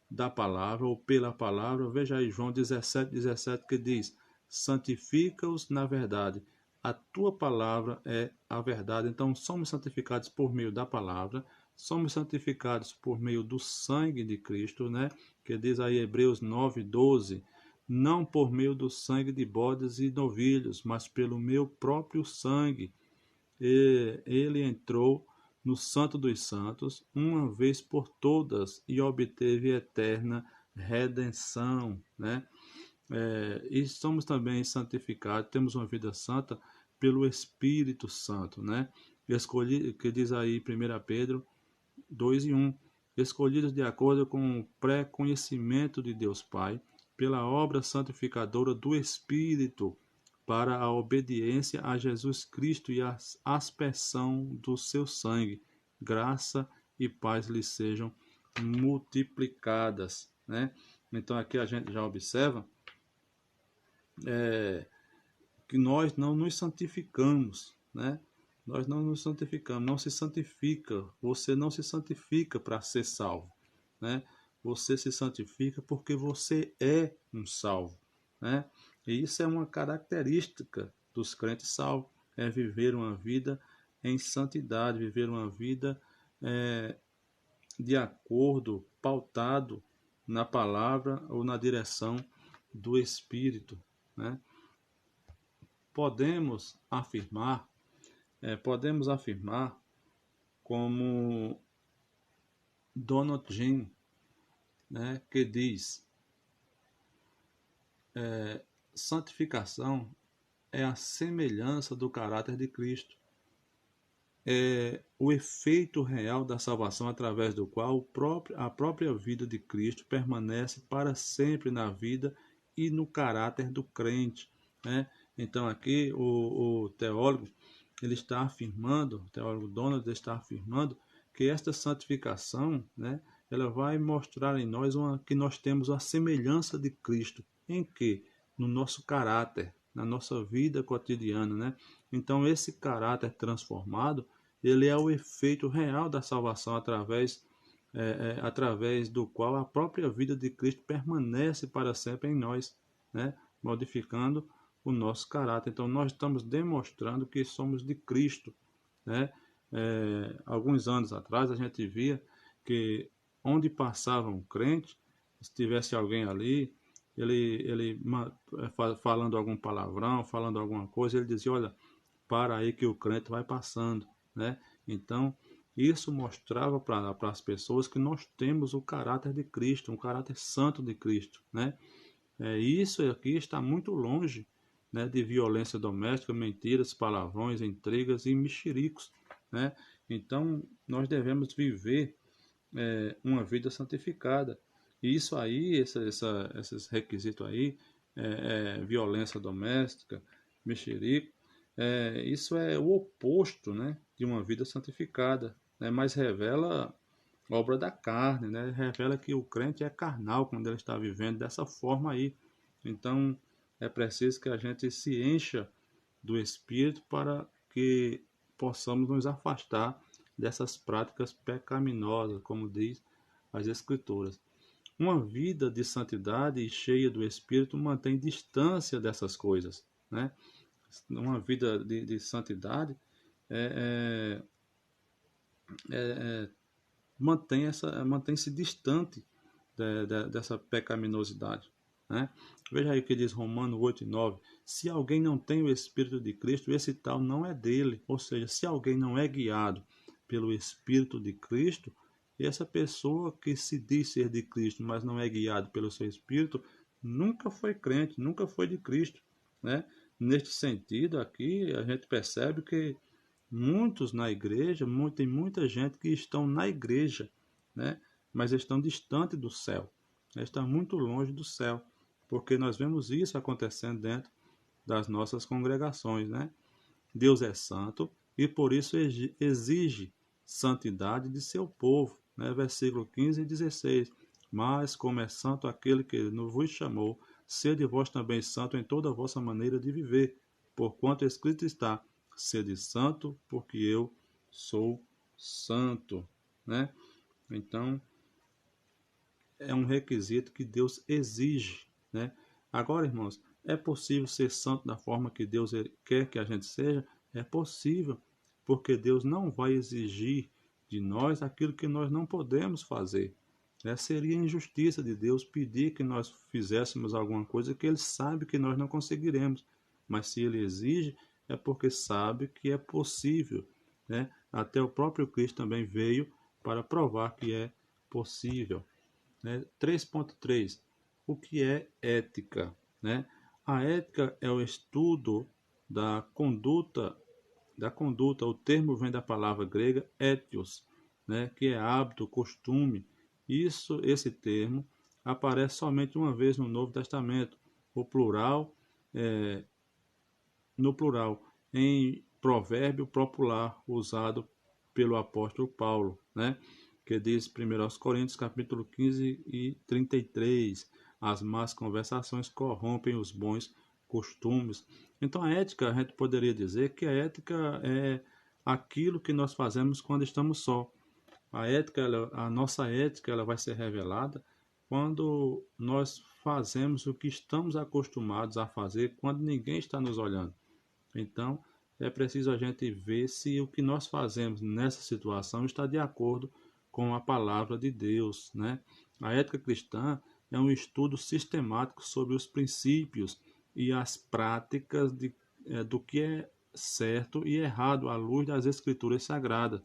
da palavra ou pela palavra. Veja aí João 17 que diz: santifica-os na verdade. A tua palavra é a verdade. Então, somos santificados por meio da palavra, somos santificados por meio do sangue de Cristo, né? Que diz aí Hebreus 9:12, não por meio do sangue de bodes e novilhos, mas pelo meu próprio sangue. E ele entrou no Santo dos Santos uma vez por todas e obteve eterna redenção, né? E somos também santificados, temos uma vida santa pelo Espírito Santo, né? Que diz aí 1 Pedro 2:1, escolhidos de acordo com o pré-conhecimento de Deus Pai, pela obra santificadora do Espírito, para a obediência a Jesus Cristo e a aspersão do seu sangue. Graça e paz lhes sejam multiplicadas, né? Então aqui a gente já observa que nós não nos santificamos, né? Nós não nos santificamos, não se santifica. Você não se santifica para ser salvo, né? Você se santifica porque você é um salvo, né? E isso é uma característica dos crentes salvos, é viver uma vida em santidade, viver uma vida de acordo, pautado na palavra ou na direção do Espírito, né? Podemos afirmar, como Donald Jim, né, que diz: santificação é a semelhança do caráter de Cristo. é o efeito real da salvação através do qual a própria vida de Cristo permanece para sempre na vida e no caráter do crente, né? Então aqui o teólogo ele está afirmando, o teólogo Donald está afirmando que esta santificação, né, ela vai mostrar em nós que nós temos a semelhança de Cristo. Em que? No nosso caráter, na nossa vida cotidiana, né? Então esse caráter transformado, ele é o efeito real da salvação através do qual a própria vida de Cristo permanece para sempre em nós, né? Modificando o nosso caráter. Então nós estamos demonstrando que somos de Cristo, né? Alguns anos atrás a gente via que onde passava um crente, se tivesse alguém ali, ele falando algum palavrão, falando alguma coisa, ele dizia, olha, para aí que o crente vai passando, né? Então, isso mostrava para as pessoas que nós temos o caráter de Cristo, um caráter santo de Cristo, né? Isso aqui está muito longe, né, de violência doméstica, mentiras, palavrões, intrigas e mexericos, né? Então, nós devemos viver uma vida santificada. E isso aí, esses requisitos aí, violência doméstica, mexerico, isso é o oposto, né, de uma vida santificada, né, mas revela obra da carne, né, revela que o crente é carnal quando ele está vivendo dessa forma aí. Então, é preciso que a gente se encha do Espírito para que possamos nos afastar dessas práticas pecaminosas, como diz as Escrituras. Uma vida de santidade e cheia do Espírito mantém distância dessas coisas, né? Uma vida de santidade é, mantém-se distante dessa pecaminosidade, né? Veja aí o que diz Romanos 8:9. Se alguém não tem o Espírito de Cristo, esse tal não é dele. Ou seja, se alguém não é guiado pelo Espírito de Cristo, essa pessoa que se diz ser de Cristo, mas não é guiado pelo seu Espírito, nunca foi crente, nunca foi de Cristo, né? Neste sentido aqui, a gente percebe que muitos na igreja, tem muita gente que estão na igreja, né? Mas estão distante do céu, né? Estão muito longe do céu, porque nós vemos isso acontecendo dentro das nossas congregações, né? Deus é santo e por isso exige santidade de seu povo, né? Versículo 15 e 16. Mas como é santo aquele que vos chamou, sede vós também santo em toda a vossa maneira de viver, porquanto escrito está, sede santo, porque eu sou santo, né? Então, é um requisito que Deus exige, né? Agora, irmãos, é possível ser santo da forma que Deus quer que a gente seja? É possível, porque Deus não vai exigir de nós aquilo que nós não podemos fazer. Seria injustiça de Deus pedir que nós fizéssemos alguma coisa que Ele sabe que nós não conseguiremos. Mas se Ele exige, é porque sabe que é possível, né? Até o próprio Cristo também veio para provar que é possível, né? 3.3. O que é ética, né? A ética é o estudo da conduta. O termo vem da palavra grega etios, né? Que é hábito, costume. Esse termo aparece somente uma vez no Novo Testamento. O plural, é, no plural, em provérbio popular usado pelo apóstolo Paulo, né? Que diz 1 Coríntios capítulo 15 e 33, as más conversações corrompem os bons costumes. Então a ética, a gente poderia dizer que a ética é aquilo que nós fazemos quando estamos só. A nossa ética, ela vai ser revelada quando nós fazemos o que estamos acostumados a fazer quando ninguém está nos olhando. Então, é preciso a gente ver se o que nós fazemos nessa situação está de acordo com a palavra de Deus, né? A ética cristã é um estudo sistemático sobre os princípios e as práticas do que é certo e errado à luz das Escrituras Sagradas.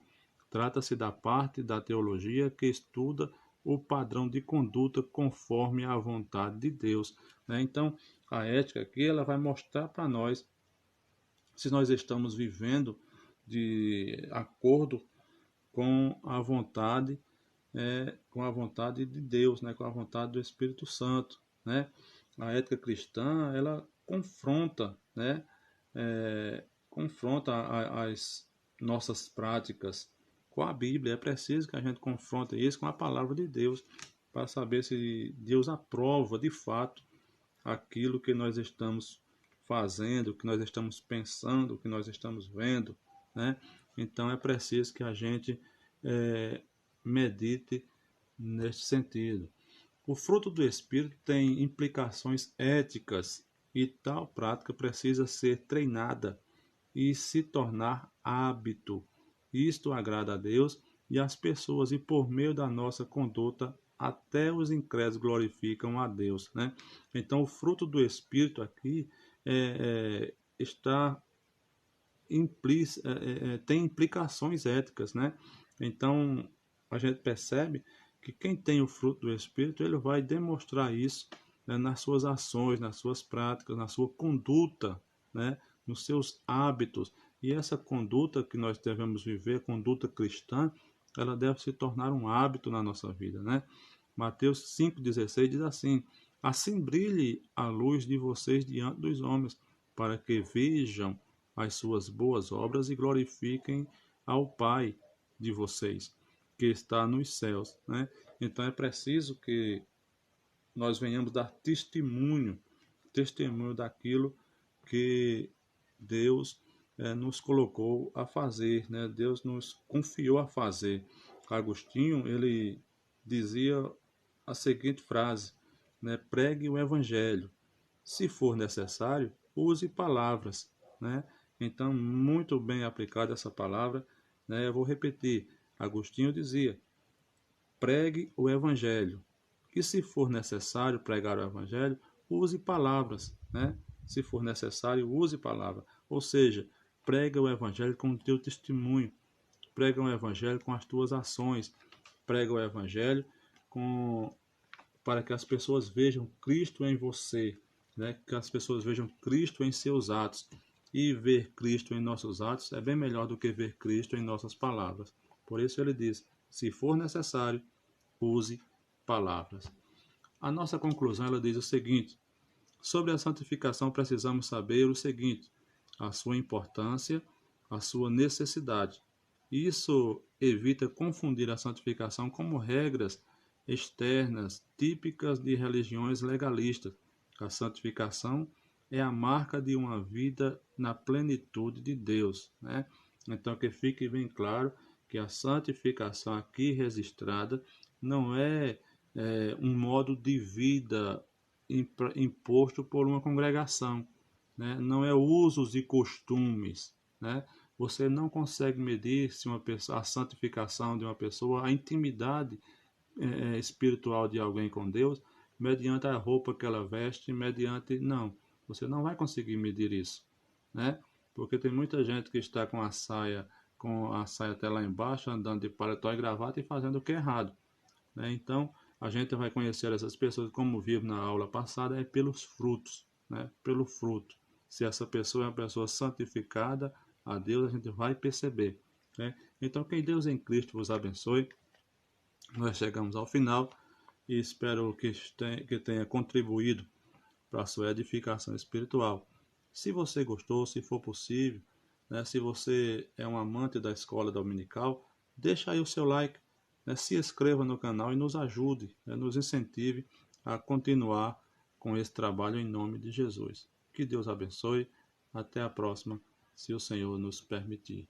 Trata-se da parte da teologia que estuda o padrão de conduta conforme a vontade de Deus, né? Então, a ética aqui ela vai mostrar para nós se nós estamos vivendo de acordo com a vontade, de Deus, né? Com a vontade do Espírito Santo, né? A ética cristã, ela confronta, né? Confronta as nossas práticas com a Bíblia. É preciso que a gente confronte isso com a palavra de Deus para saber se Deus aprova de fato aquilo que nós estamos fazendo, que nós estamos pensando, que nós estamos vendo, né? Então é preciso que a gente medite neste sentido. O fruto do Espírito tem implicações éticas e tal prática precisa ser treinada e se tornar hábito. Isto agrada a Deus e às pessoas, e por meio da nossa conduta, até os incrédulos glorificam a Deus, né? Então, o fruto do Espírito aqui está tem implicações éticas, né? Então, a gente percebe que quem tem o fruto do Espírito, ele vai demonstrar isso, né, nas suas ações, nas suas práticas, na sua conduta, né, nos seus hábitos. E essa conduta que nós devemos viver, conduta cristã, ela deve se tornar um hábito na nossa vida, né? Mateus 5,16 diz assim: assim brilhe a luz de vocês diante dos homens, para que vejam as suas boas obras e glorifiquem ao Pai de vocês, que está nos céus, né? Então é preciso que nós venhamos dar testemunho daquilo que Deus nos colocou a fazer, né? Deus nos confiou a fazer. Agostinho, ele dizia a seguinte frase, né? Pregue o evangelho. Se for necessário, use palavras, né? Então, muito bem aplicada essa palavra, né? Eu vou repetir. Agostinho dizia: pregue o evangelho. E se for necessário pregar o evangelho, use palavras, né? Se for necessário, use palavra. Ou seja, prega o evangelho com o teu testemunho, prega o evangelho com as tuas ações, prega o evangelho para que as pessoas vejam Cristo em você, né? Que as pessoas vejam Cristo em seus atos. E ver Cristo em nossos atos é bem melhor do que ver Cristo em nossas palavras. Por isso ele diz: se for necessário, use palavras. A nossa conclusão, ela diz o seguinte: sobre a santificação precisamos saber o seguinte: a sua importância, a sua necessidade. Isso evita confundir a santificação como regras externas típicas de religiões legalistas. A santificação é a marca de uma vida na plenitude de Deus, né? Então que fique bem claro que a santificação aqui registrada não é um modo de vida imposto por uma congregação, né? Não é usos e costumes, né? Você não consegue medir se uma pessoa, a santificação de uma pessoa, a intimidade espiritual de alguém com Deus, mediante a roupa que ela veste, mediante... Não, você não vai conseguir medir isso, né? Porque tem muita gente que está com a saia até lá embaixo, andando de paletó e gravata e fazendo o que é errado, né? Então, a gente vai conhecer essas pessoas, como vivo na aula passada, é pelos frutos, né? Pelo fruto. Se essa pessoa é uma pessoa santificada a Deus, a gente vai perceber, né? Então, que Deus em Cristo vos abençoe. Nós chegamos ao final e espero que tenha contribuído para a sua edificação espiritual. Se você gostou, se for possível, né, se você é um amante da escola dominical, deixa aí o seu like, né, se inscreva no canal e nos ajude, né, nos incentive a continuar com esse trabalho em nome de Jesus. Que Deus abençoe. Até a próxima, se o Senhor nos permitir.